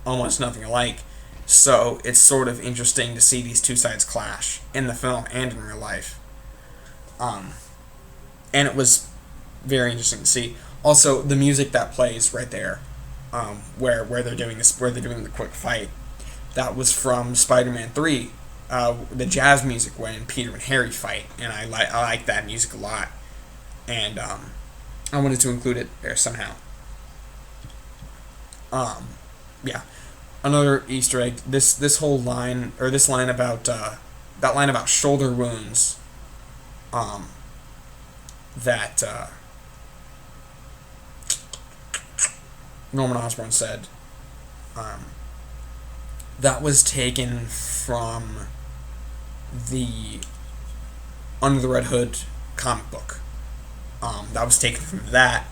almost nothing alike. So it's sort of interesting to see these two sides clash in the film and in real life. And it was very interesting to see. Also, the music that plays right there where they're doing this, where they're doing the quick fight. That was from Spider-Man 3, the jazz music when Peter and Harry fight, and I like that music a lot, and I wanted to include it there somehow. Yeah, another Easter egg. This whole line, or this line about that line about shoulder wounds. That Norman Osborn said. That was taken from the Under the Red Hood comic book. That was taken from that,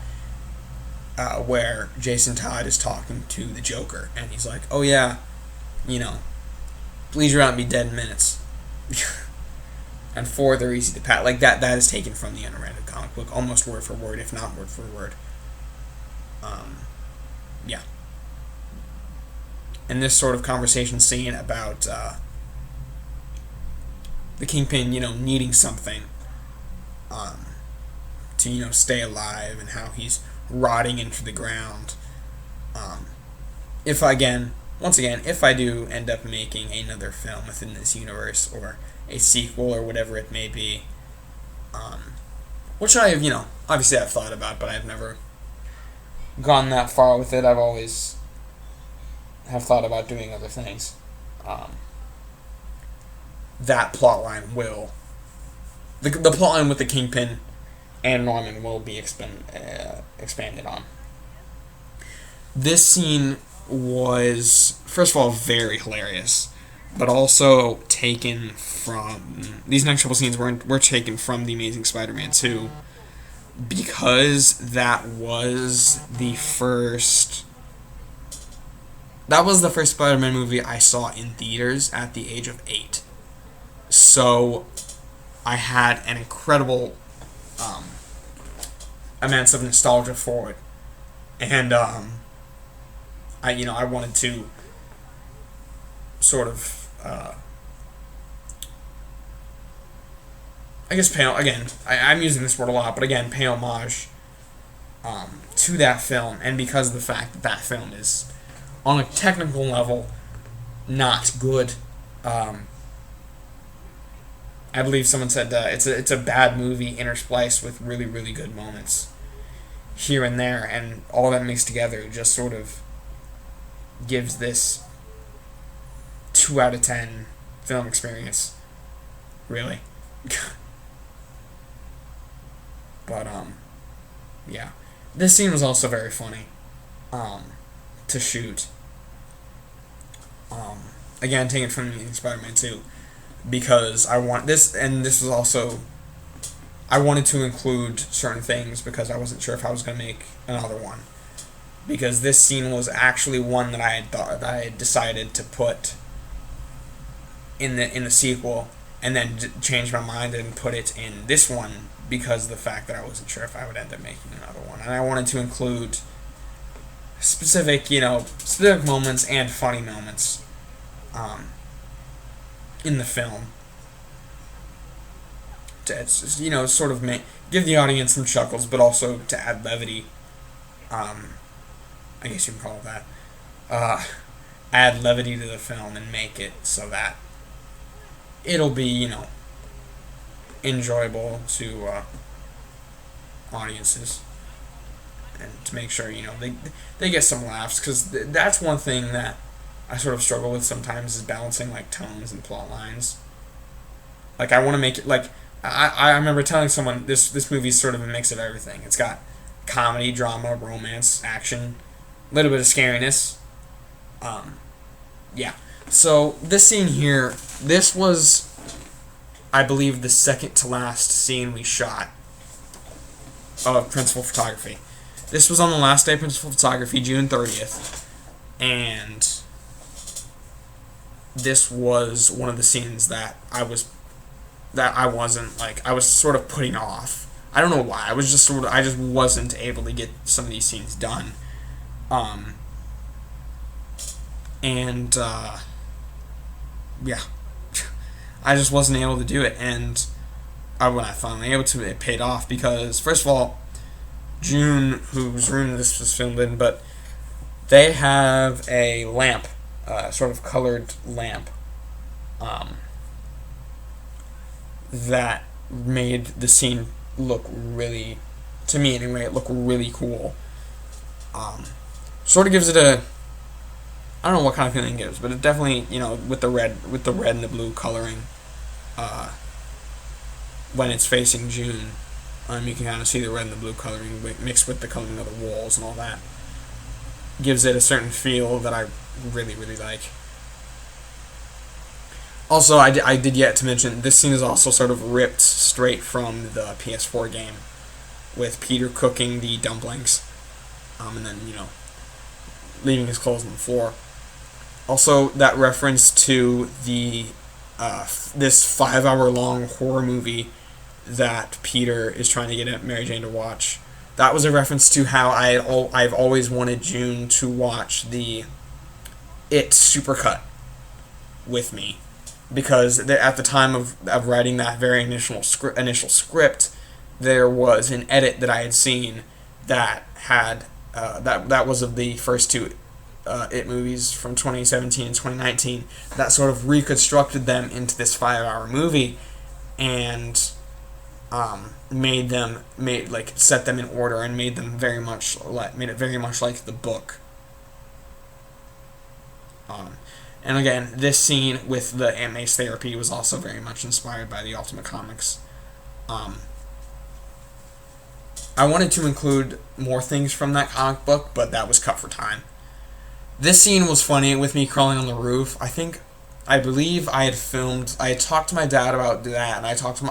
where Jason Todd is talking to the Joker, and he's like, "Oh yeah, bleed you out and be dead in minutes." And 4, they're easy to pat. Like that is taken from the Under the Red Hood comic book, almost word for word, if not word for word. Yeah. And this sort of conversation scene about the Kingpin, needing something to, stay alive, and how he's rotting into the ground. If I do end up making another film within this universe, or a sequel, or whatever it may be, which I have, obviously I've thought about, but I've never gone that far with it. I've always have thought about doing other things. That plotline will, the plotline with the Kingpin and Norman will be expanded on. This scene was, first of all, very hilarious, but also taken from, these next couple scenes were taken from The Amazing Spider-Man 2, because that was the first Spider-Man movie I saw in theaters at the age of 8. So I had an incredible amounts of nostalgia for it, and I wanted to sort of I guess pay, again, I'm using this word a lot, but again, pay homage to that film, and because of the fact that film is, on a technical level, not good. I believe someone said it's a bad movie interspliced with really, really good moments here and there, and all that mixed together just sort of gives this 2 out of 10 film experience, really. But yeah, this scene was also very funny to shoot. Again, taken from Spider-Man 2, because I want this, and this was also, I wanted to include certain things because I wasn't sure if I was going to make another one, because this scene was actually one that I had decided to put in the sequel, and then change my mind and put it in this one because of the fact that I wasn't sure if I would end up making another one, and I wanted to include specific moments and funny moments in the film to sort of give the audience some chuckles, but also to add levity. I guess you can call it that. Add levity to the film and make it so that it'll be enjoyable to audiences, and to make sure they get some laughs, because that's one thing that I sort of struggle with sometimes, is balancing tones and plot lines. I want to make it I remember telling someone this movie is sort of a mix of everything. It's got comedy, drama, romance, action, a little bit of scariness. Yeah. So this scene here, this was, I believe, the second to last scene we shot of principal photography. This was on the last day of principal photography, June 30th, and this was one of the scenes that I was sort of putting off. I don't know why. I just wasn't able to get some of these scenes done. Yeah. I just wasn't able to do it, and when I finally able to, it paid off, because, first of all, June, whose room this was filmed in, but They have a lamp, sort of colored lamp, um, that made the scene look really, to me anyway, it looked really cool. Um, Sort of gives it a, I don't know what kind of feeling it gives, but it definitely, with the red and the blue coloring, uh, when it's facing June, you can kind of see the red and the blue coloring mixed with the coloring of the walls and all that. Gives it a certain feel that I really, really like. Also, I did yet to mention, this scene is also sort of ripped straight from the PS4 game, with Peter cooking the dumplings, and then, leaving his clothes on the floor. Also, that reference to the this 5-hour long horror movie that Peter is trying to get Mary Jane to watch. That was a reference to how I've always wanted June to watch the It supercut with me, because at the time of writing that very initial script, there was an edit that I had seen that had that was of the first two It movies from 2017 and 2019 that sort of reconstructed them into this 5-hour movie, and set them in order and made it very much like the book. And again, this scene with the Aunt May's therapy was also very much inspired by the Ultimate Comics. I wanted to include more things from that comic book, but that was cut for time. This scene was funny with me crawling on the roof. I believe I had talked to my dad about that, and I talked to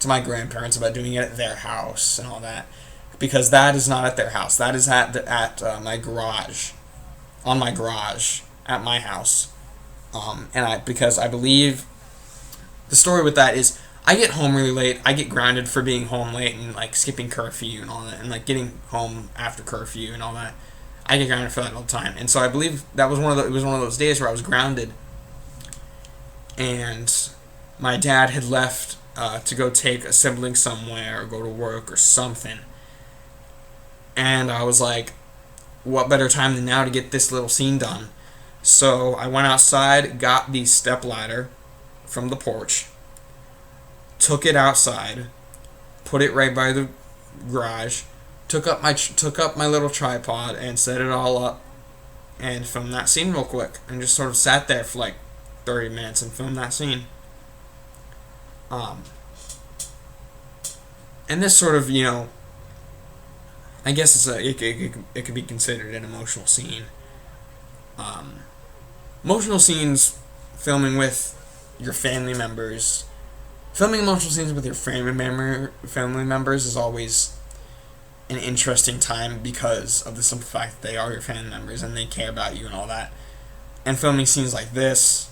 my grandparents about doing it at their house and all that, because that is not at their house. That is at my garage, on my garage at my house, because I believe the story with that is I get home really late. I get grounded for being home late and skipping curfew and all that, and getting home after curfew and all that. I get grounded for that all the time, and so I believe that was one of those days where I was grounded, and my dad had left to go take a sibling somewhere or go to work or something, and I was like, what better time than now to get this little scene done? So I went outside, got the stepladder from the porch, took it outside, put it right by the garage, took up my little tripod and set it all up, and filmed that scene real quick, and just sort of sat there for 30 minutes and filmed that scene. And this sort of, I guess it could be considered an emotional scene. Emotional scenes, filming with your family members. Filming emotional scenes with your family members is always an interesting time because of the simple fact that they are your family members and they care about you and all that. And filming scenes like this,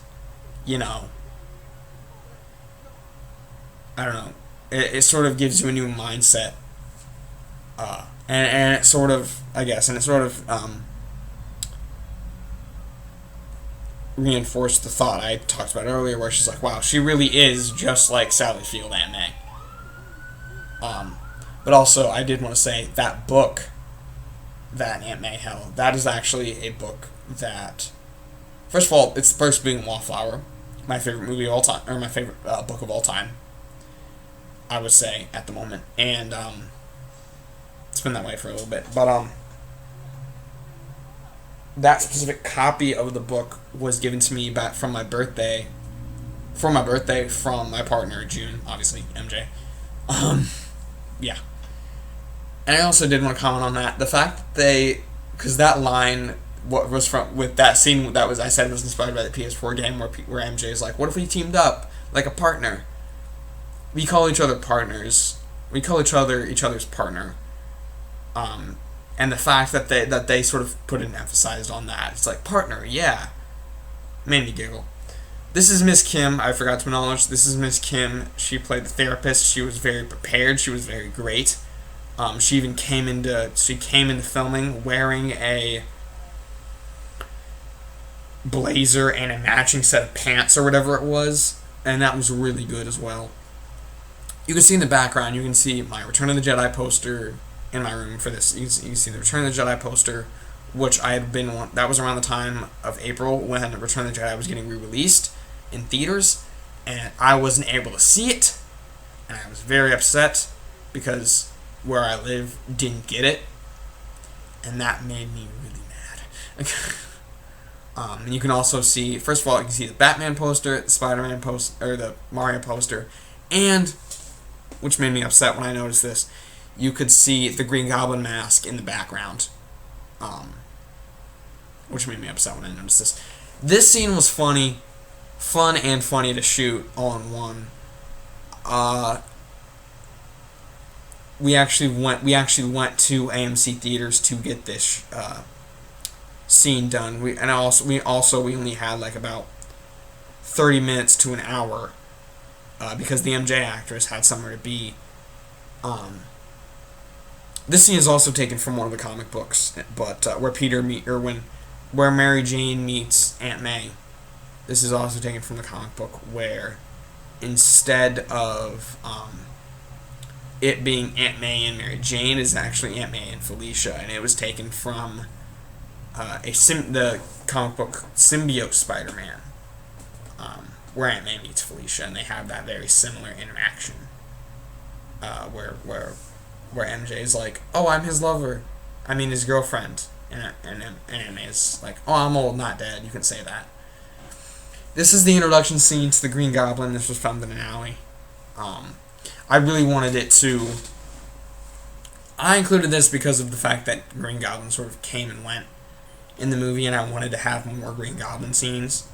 I don't know, it sort of gives you a new mindset. And it sort of, reinforced the thought I talked about earlier, where she's like, wow, she really is just like Sally Field, Aunt May. But also, I did want to say that book that Aunt May held, that is actually a book that, first of all, it's the first being Wallflower, my favorite movie of all time, or my favorite book of all time, I would say, at the moment. And it's been that way for a little bit. But that specific copy of the book was given to me back from my birthday, from my partner, June, obviously, MJ. Yeah. And I also did want to comment on that. The fact that because that line, with that scene I said was inspired by the PS4 game where MJ is like, what if we teamed up like a partner? We call each other partners. We call each other's partner. And the fact that they sort of put an emphasized on that. It's like, partner, yeah. Made me giggle. This is Miss Kim. I forgot to acknowledge. This is Miss Kim. She played the therapist. She was very prepared. She was very great. She even came into filming wearing a blazer and a matching set of pants or whatever it was, and that was really good as well. You can see in the background, you can see my Return of the Jedi poster in my room for this. You can see the Return of the Jedi poster which I had been that was around the time of April when Return of the Jedi was getting re-released in theaters, and I wasn't able to see it, and I was very upset because where I live didn't get it, and that made me really mad. And you can also see, first of all, you can see the Batman poster, the Spider-Man poster, or the Mario poster, and, which made me upset when I noticed this, you could see the Green Goblin mask in the background, which made me upset when I noticed this. This scene was fun and funny to shoot all in one. We actually went to AMC theaters to get this scene done. We only had like about 30 minutes to an hour because the MJ actress had somewhere to be. This scene is also taken from one of the comic books, but where Mary Jane meets Aunt May. This is also taken from the comic book, where instead of it being Aunt May and Mary Jane, is actually Aunt May and Felicia, and it was taken from the comic book Symbiote Spider-Man, where Aunt May meets Felicia, and they have that very similar interaction, where MJ is like, "Oh, I'm his lover, I mean his girlfriend," and Aunt May is like, "Oh, I'm old, not dead. You can say that." This is the introduction scene to the Green Goblin. This was filmed in an alley. I really wanted it to. I included this because of the fact that Green Goblin sort of came and went in the movie, and I wanted to have more Green Goblin scenes.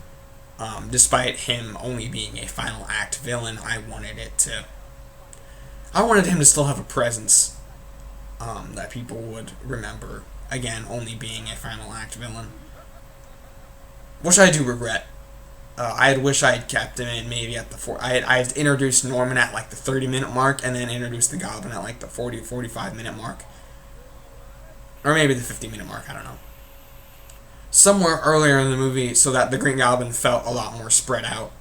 Despite him only being a final act villain, I wanted him to still have a presence that people would remember. Again, only being a final act villain, which I do regret. I wish I had kept him in maybe at the I had introduced Norman at like the 30-minute mark, and then introduced the Goblin at like the 45-minute mark, or maybe the 50-minute mark. I don't know. Somewhere earlier in the movie, so that the Green Goblin felt a lot more spread out.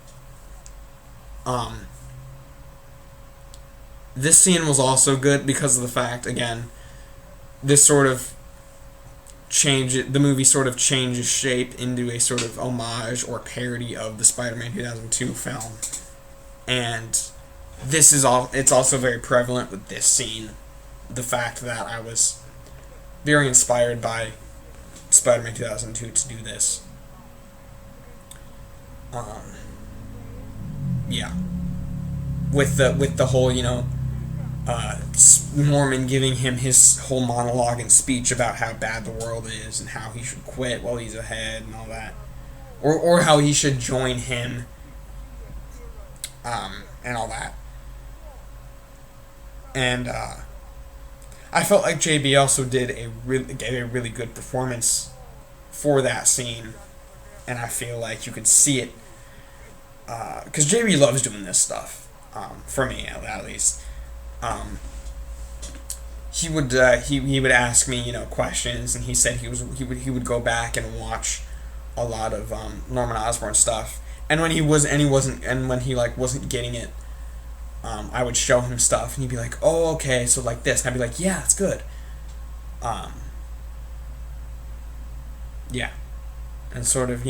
This scene was also good because of the fact, again, this sort of the movie sort of changes shape into a sort of homage or parody of the Spider-Man 2002 film. And it's also very prevalent with this scene, the fact that I was very inspired by Spider-Man 2002 to do this. Yeah. With the whole, Norman giving him his whole monologue and speech about how bad the world is and how he should quit while he's ahead and all that, or how he should join him, and all that. And I felt like JB also gave a really good performance for that scene, and I feel like you could see it because JB loves doing this stuff. For me, at least. He would ask me questions, and he said he would go back and watch a lot of Norman Osborn stuff, and when he wasn't getting it, I would show him stuff, and he'd be like, "Oh, okay, so like this," and I'd be like, "Yeah, it's good." Yeah, and sort of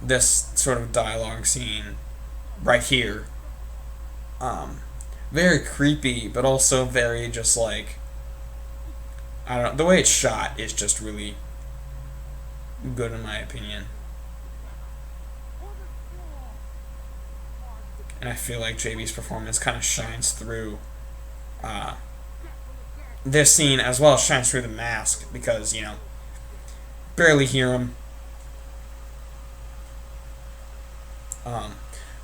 this sort of dialogue scene right here. Very creepy, but also very just like, I don't know, the way it's shot is just really good in my opinion. And I feel like JB's performance kind of shines through this scene, as well as shines through the mask, because, barely hear him.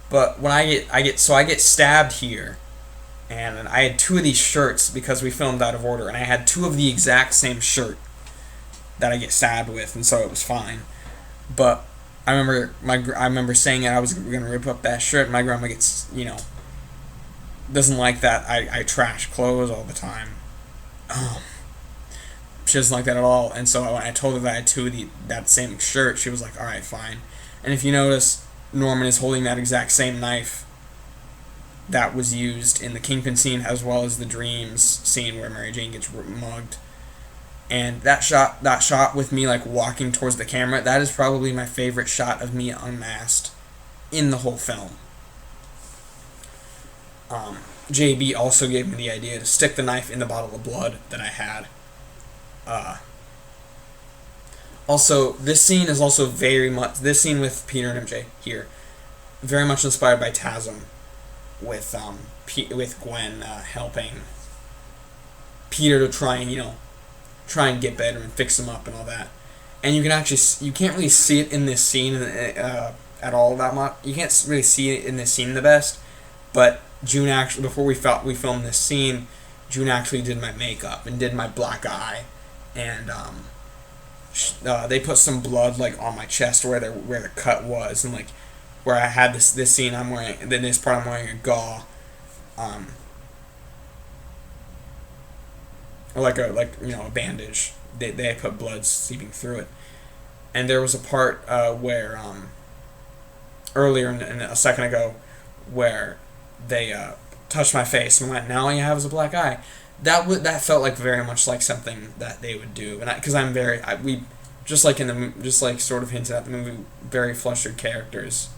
But when I get stabbed here, and I had two of these shirts because we filmed out of order, and I had two of the exact same shirt that I get stabbed with, and so it was fine. But I remember saying that I was gonna rip up that shirt, and my grandma gets doesn't like that I trash clothes all the time. She doesn't like that at all, and so when I told her that I had two of that same shirt, she was like, "All right, fine." And if you notice, Norman is holding that exact same knife that was used in the Kingpin scene, as well as the Dreams scene where Mary Jane gets mugged. And that shot with me like walking towards the camera, that is probably my favorite shot of me unmasked in the whole film. JB also gave me the idea to stick the knife in the bottle of blood that I had. Also, this scene is also this scene with Peter and MJ here, very much inspired by TASM, with Gwen helping Peter to try and get better and fix him up and all that. And you can't really see it in this scene at all that much. You can't really see it in this scene the best, but June actually, before we filmed this scene, June actually did my makeup and did my black eye, and they put some blood like on my chest where the cut was, and like where I had this scene I'm wearing, in this part I'm wearing a gauze, or like a bandage. They put blood seeping through it, and there was a part where earlier in a second ago where they touched my face and went, "Now all you have is a black eye." That felt like very much like something that they would do, and because we just like sort of hinted at the movie, very flustered characters.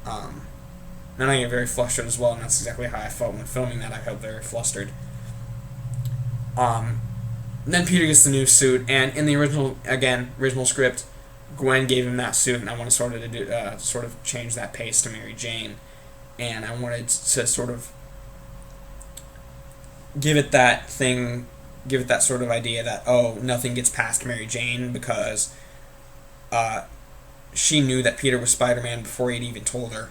And I get very flustered as well, and that's exactly how I felt when filming that. I felt very flustered. Then Peter gets the new suit, and in the original script, Gwen gave him that suit, and I wanted to sort of change that pace to Mary Jane, and I wanted to sort of give it that sort of idea that, oh, nothing gets past Mary Jane, because she knew that Peter was Spider-Man before he'd even told her.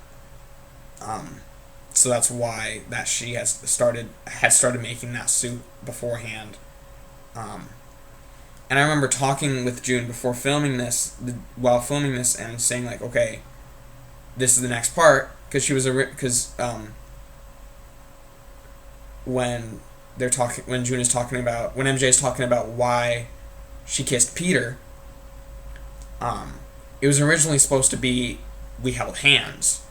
So that's why that she had started making that suit beforehand. And I remember talking with June before filming this, and saying like, okay, this is the next part, because when MJ is talking about why she kissed Peter, it was originally supposed to be we held hands,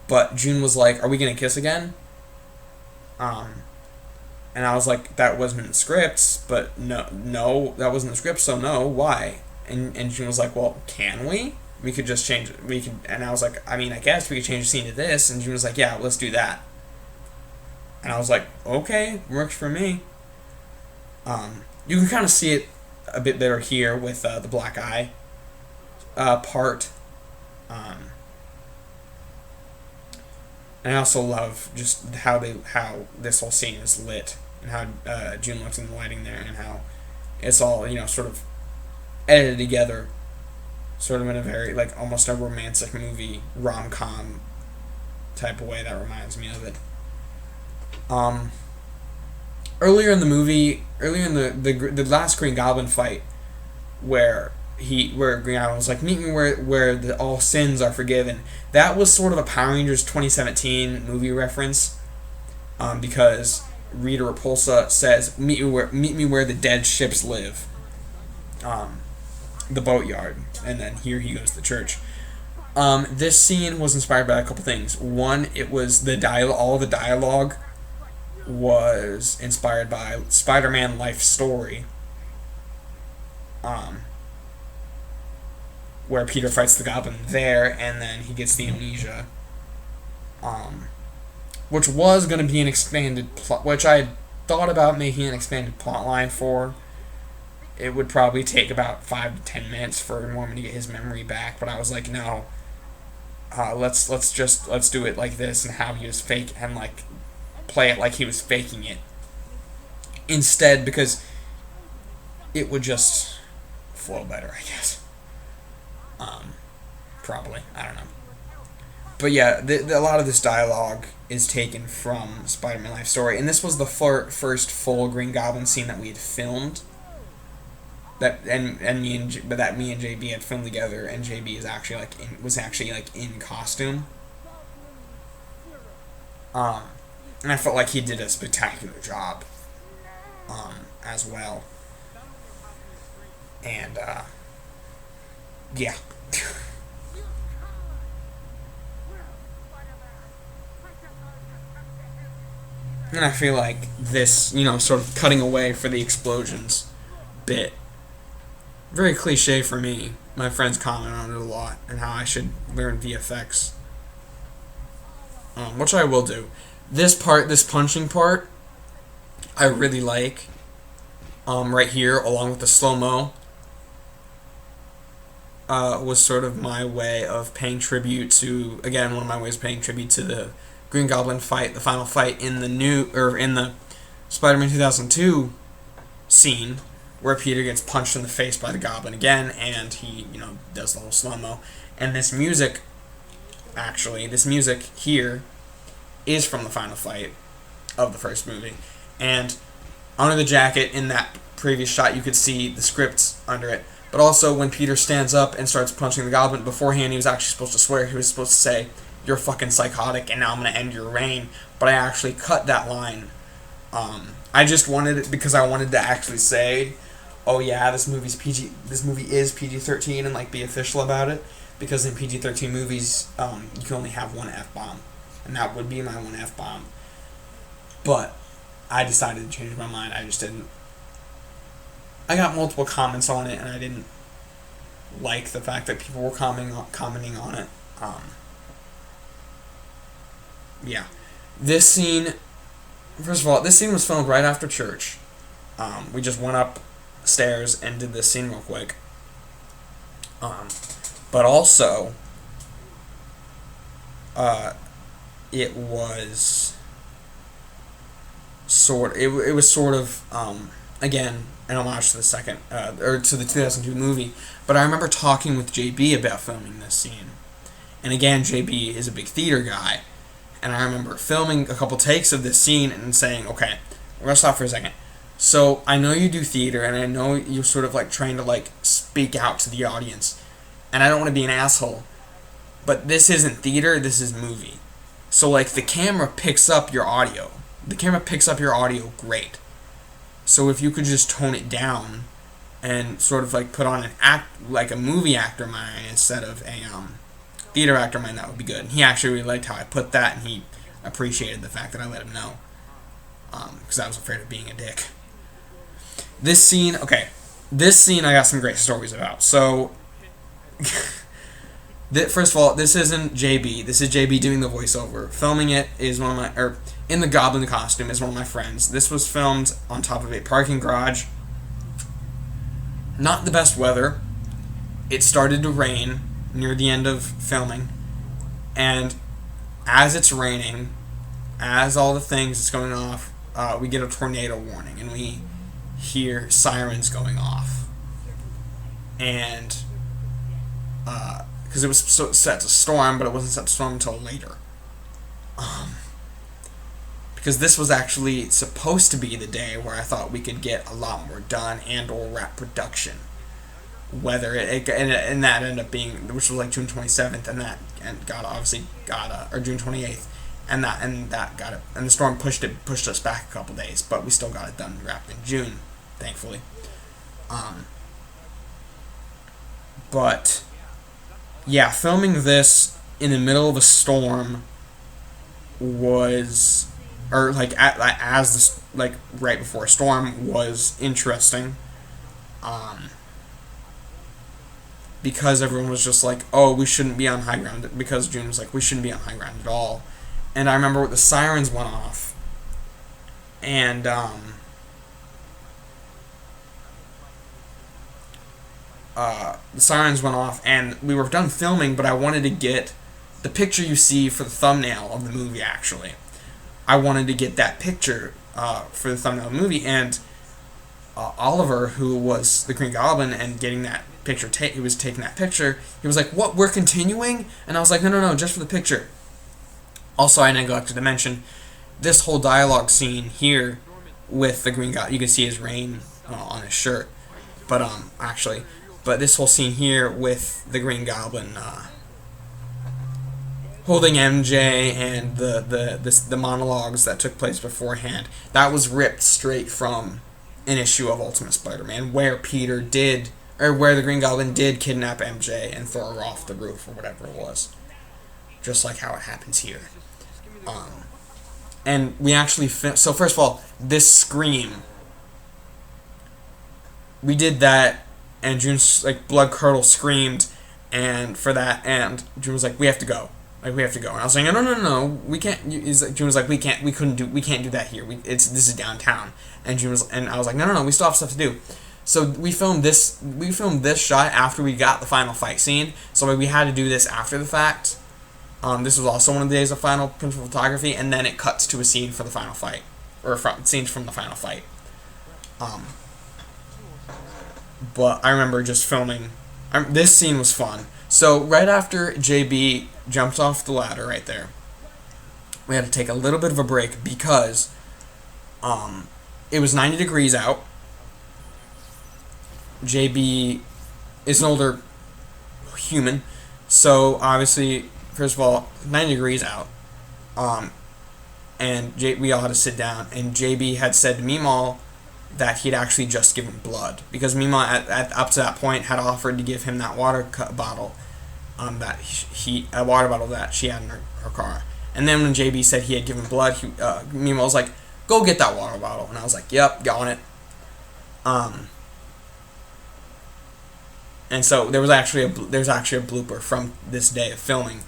but June was like, "Are we gonna kiss again?" And I was like, "That wasn't in the scripts," but no, that wasn't in the script, so no, why? And June was like, "Well, can we? We could just change it. We could." And I was like, "I mean, I guess we could change the scene to this." And June was like, "Yeah, let's do that." And I was like, "Okay, works for me." You can kind of see it a bit better here with the black eye part. And I also love just how this whole scene is lit, and how June looks in the lighting there, and how it's all sort of edited together, sort of in a very like almost a romantic movie rom-com type of way that reminds me of it. Earlier in the last Green Goblin fight, where Green Goblin was like, "Meet me where all sins are forgiven." That was sort of a Power Rangers 2017 movie reference, because Rita Repulsa says, "Meet me where the dead ships live," the boatyard, and then here he goes to the church. This scene was inspired by a couple things. One, it was all the dialogue was inspired by Spider-Man Life Story, where Peter fights the Goblin there, and then he gets the amnesia, which was going to be an expanded plot, which I thought about making an expanded plot line for. It would probably take about 5 to 10 minutes for Norman to get his memory back, but I was like, no, let's do it like this, and have he was fake, and like play it like he was faking it instead, because it would just flow better, I guess. Probably, I don't know. But yeah, a lot of this dialogue is taken from Spider-Man Life Story, and this was the first full Green Goblin scene that we had filmed. That me and JB had filmed together, and JB was actually in costume. And I felt like he did a spectacular job, as well. And yeah. And I feel like this, sort of cutting away for the explosions bit very cliche for me. My friends comment on it a lot and how I should learn VFX, which I will do. This punching part, I really like. Right here, along with the slow mo, was sort of my way of paying tribute to, again, one of my ways of paying tribute to the Green Goblin fight, the final fight in the Spider-Man 2002 scene, where Peter gets punched in the face by the Goblin again, and he, does the whole slow mo. And this music here is from the final fight of the first movie. And under the jacket, in that previous shot, you could see the scripts under it. But also, when Peter stands up and starts punching the Goblin, beforehand he was actually supposed to swear. He was supposed to say, "You're fucking psychotic, and now I'm going to end your reign." But I actually cut that line. I just wanted it because I wanted to actually say, "Oh yeah, this movie is PG-13," and be official about it. Because in PG-13 movies, you can only have one F-bomb, and that would be my one F-bomb. But I decided to change my mind. I just didn't. I got multiple comments on it, and I didn't like the fact that people were commenting on it. Yeah. This scene, first of all, this scene was filmed right after church. We just went upstairs and did this scene real quick. But also, it was it was sort of, again, an homage to the 2002 movie. But I remember talking with JB about filming this scene. And again, JB is a big theater guy. And I remember filming a couple takes of this scene and saying, okay, we're going to stop for a second. So I know you do theater, and I know you're sort of trying to speak out to the audience. And I don't want to be an asshole. But this isn't theater, this is movie. So the camera picks up your audio. The camera picks up your audio great. So if you could just tone it down and sort of put on a movie actor mind instead of a theater actor mind, that would be good. And he actually really liked how I put that, and he appreciated the fact that I let him know. Because I was afraid of being a dick. This scene I got some great stories about. So, first of all, this isn't JB. This is JB doing the voiceover. Filming it is in the Goblin costume is one of my friends. This was filmed on top of a parking garage. Not the best weather. It started to rain near the end of filming. And as it's raining, as all the things is going off, we get a tornado warning, and we hear sirens going off. And because it was set to storm, but it wasn't set to storm until later. Because this was actually supposed to be the day where I thought we could get a lot more done and/or wrap production. Whether and that ended up being, which was June 27th, or June 28th, and that got it, and the storm pushed us back a couple days, but we still got it done, wrapped in June, thankfully. But yeah, filming this in the middle of a storm was, right before a storm, was interesting. Because everyone was just oh, we shouldn't be on high ground. Because June was we shouldn't be on high ground at all. And I remember the sirens went off. And, the sirens went off, and we were done filming, but I wanted to get the picture you see for the thumbnail of the movie, actually. I wanted to get that picture for the thumbnail of the movie, and Oliver, who was the Green Goblin, and getting that picture, he was taking that picture, he was what, we're continuing? And I was no, just for the picture. Also, I neglected to mention, this whole dialogue scene here with the Green Goblin, you can see his reign on his shirt, but this whole scene here with the Green Goblin holding MJ and the monologues that took place beforehand, that was ripped straight from an issue of Ultimate Spider-Man where where the Green Goblin did kidnap MJ and throw her off the roof or whatever it was. Just like how it happens here. And we actually so first of all, this scream, we did that and June's like blood curdle screamed, and for that, and June was like, we have to go. Like, we have to go. And I was saying, no, we can't. June was like, we can't do that here. This is downtown. And I was like, no, we still have stuff to do. So we filmed this shot after we got the final fight scene. So we had to do this after the fact. This was also one of the days of final principal photography, and then it cuts to a scene for the final fight, or scenes from the final fight. But I remember just filming. This scene was fun. So right after JB jumped off the ladder right there, we had to take a little bit of a break because it was 90 degrees out. JB is an older human, so obviously, first of all, 90 degrees out. And we all had to sit down, and JB had said to Meemaw that he'd actually just given blood, because Meemaw up to that point had offered to give him that water bottle, a water bottle that she had in her car. And then when JB said he had given blood, Meemaw was like, "Go get that water bottle," and I was like, "Yep, got it." And so there's actually a blooper from this day of filming,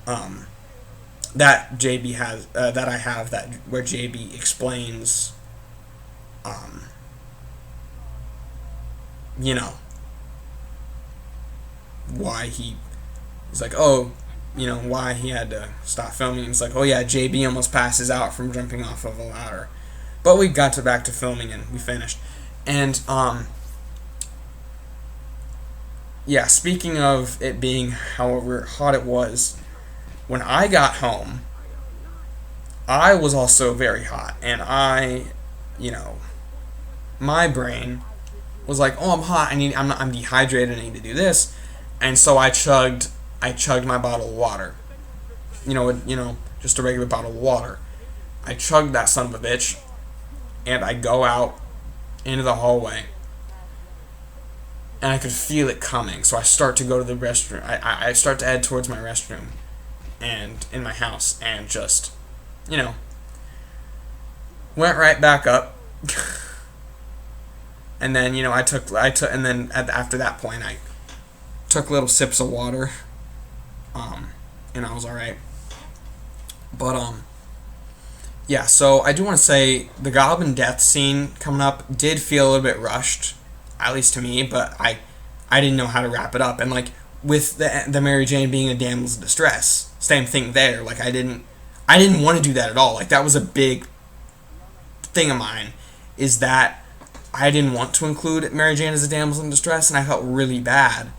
that JB has that I have where JB explains, why he's like, why he had to stop filming. It's like, oh yeah, JB almost passes out from jumping off of a ladder, but we got back to filming and we finished. And yeah, speaking of it being however hot it was, when I got home, I was also very hot, and my brain was like, oh, I'm hot, I'm dehydrated, I need to do this, and so I chugged my bottle of water, just a regular bottle of water. I chugged that son of a bitch, and I go out into the hallway, and I could feel it coming, so I start to go to the restroom. I start to head towards my restroom, and in my house, and just, went right back up. And then, and then after that point, I took little sips of water, and I was alright. But, yeah, so I do want to say the Goblin death scene coming up did feel a little bit rushed, at least to me, but I didn't know how to wrap it up. And, like, with the Mary Jane being a damsel in distress, same thing there. Like, I didn't want to do that at all. Like, that was a big thing of mine, is that I didn't want to include Mary Jane as a damsel in distress, and I felt really bad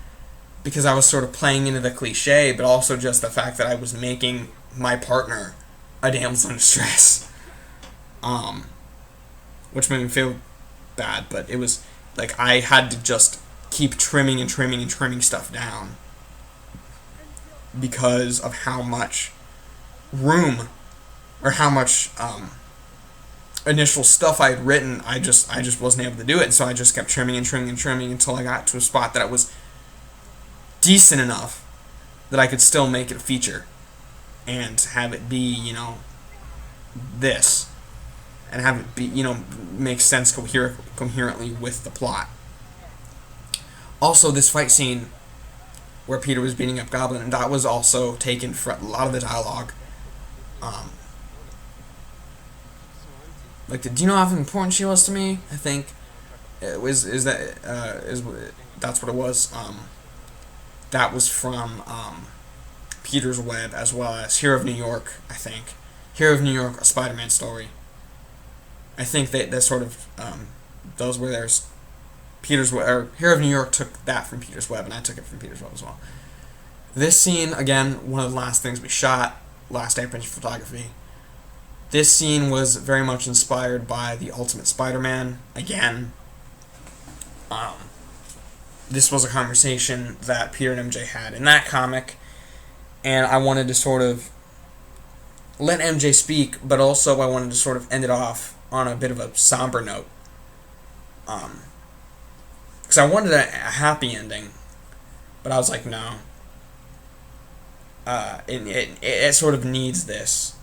because I was sort of playing into the cliche, but also just the fact that I was making my partner a damsel in distress, which made me feel bad. But it was like I had to just keep trimming and trimming and trimming stuff down because of how much room or how much initial stuff I had written. I just wasn't able to do it, so I just kept trimming and trimming and trimming until I got to a spot that it was decent enough that I could still make it a feature and have it be, this, and have it be, make sense coherently with the plot. Also, this fight scene where Peter was beating up Goblin, and that was also taken from a lot of the dialogue. Do you know how important she was to me? I think it was. That's what it was. That was from Peter's Web, as well as Hero of New York. I think Hero of New York, a Spider-Man story. I think that sort of those were theirs. Peter's Web, or Hero of New York took that from Peter's Web, and I took it from Peter's Web as well. This scene, again, one of the last things we shot, last day of principal photography. This scene was very much inspired by The Ultimate Spider-Man, again. This was a conversation that Peter and MJ had in that comic, and I wanted to sort of let MJ speak, but also I wanted to sort of end it off on a bit of a somber note. Because I wanted a happy ending, but I was like, no. It sort of needs this.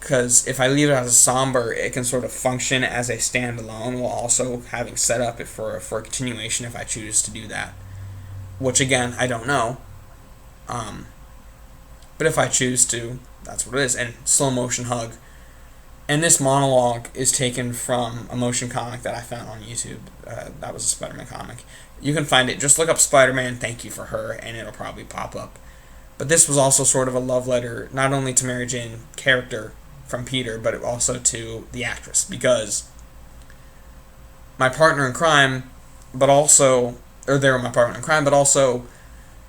because if I leave it as a somber, it can sort of function as a standalone while also having set up it for a continuation if I choose to do that. Which again, I don't know. But if I choose to, that's what it is. And Slow Motion Hug. And this monologue is taken from a motion comic that I found on YouTube. That was a Spider-Man comic. You can find it. Just look up Spider-Man Thank You for Her, and it'll probably pop up. But this was also sort of a love letter, not only to Mary Jane character from Peter, but also to the actress. Because my partner in crime, but also, or they were my partner in crime, but also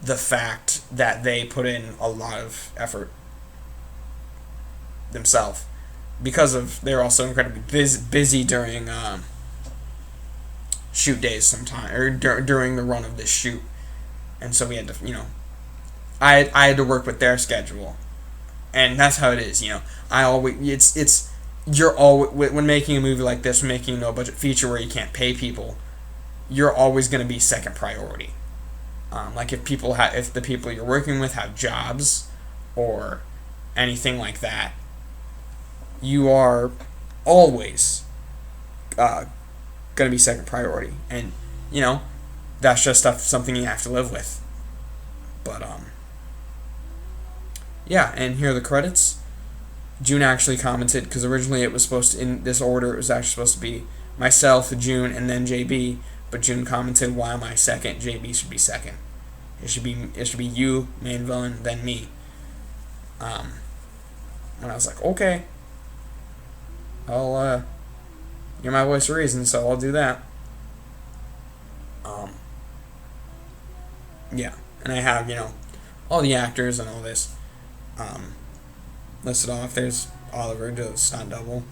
the fact that they put in a lot of effort themselves. Because of, they're also incredibly busy during shoot days sometime, or during the run of this shoot. And so we had to, I had to work with their schedule. And that's how it is, I always, you're always, when making a movie like this, when making a no-budget feature where you can't pay people, you're always going to be second priority. Like if the people you're working with have jobs or anything like that, you are always going to be second priority. And, that's just something you have to live with. But, yeah, and here are the credits. June actually commented, because originally it was supposed to, in this order, it was actually supposed to be myself, June, and then JB. But June commented, "Why am I second? JB should be second. It should be you, main villain, then me." And I was like, okay, you're my voice of reason, so I'll do that. Yeah, and I have all the actors and all this listed off. There's Oliver, the stunt double,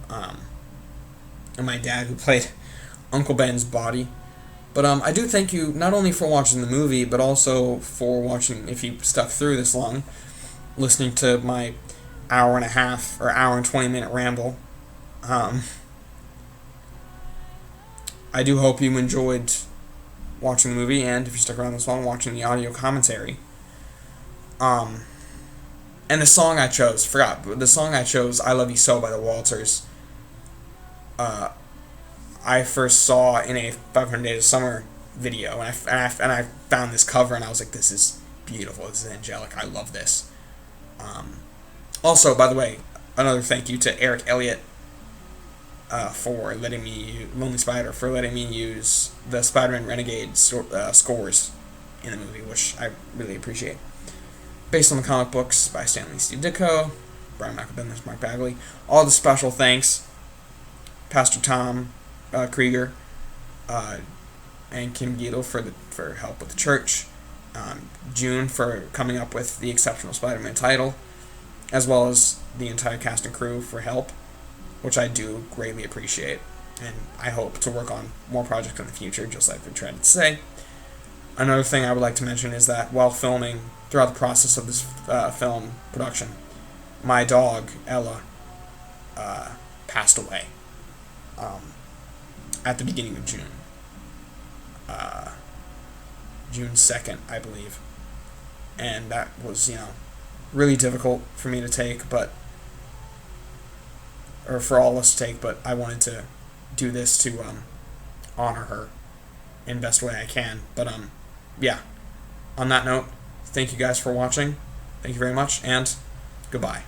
and my dad who played Uncle Ben's body. But I do thank you not only for watching the movie, but also for watching, if you stuck through this long, listening to my hour and a half or hour and 20-minute ramble. I do hope you enjoyed watching the movie, and if you stuck around this long, watching the audio commentary. And the song I chose, "I Love You So" by the Walters. I first saw in a 500 Days of Summer video, and I found this cover, and I was like, this is beautiful, this is angelic, I love this. Also, by the way, another thank you to Eric Elliott for letting me, Lonely Spider, for letting me use the Spider-Man Renegade scores in the movie, which I really appreciate. Based on the comic books by Stanley Steve Ditko, Brian Michael Bendis, Mark Bagley. All the special thanks, Pastor Tom Krieger, and Kim Giedel for help with the church, June for coming up with the Exceptional Spider-Man title, as well as the entire cast and crew for help, which I do greatly appreciate, and I hope to work on more projects in the future, just like we tried to say. Another thing I would like to mention is that while filming, throughout the process of this film production, my dog, Ella, passed away. At the beginning of June. June 2nd, I believe. And that was, really difficult for me to take, or for all of us to take, but I wanted to do this to honor her in the best way I can. But, yeah. On that note, thank you guys for watching. Thank you very much, and goodbye.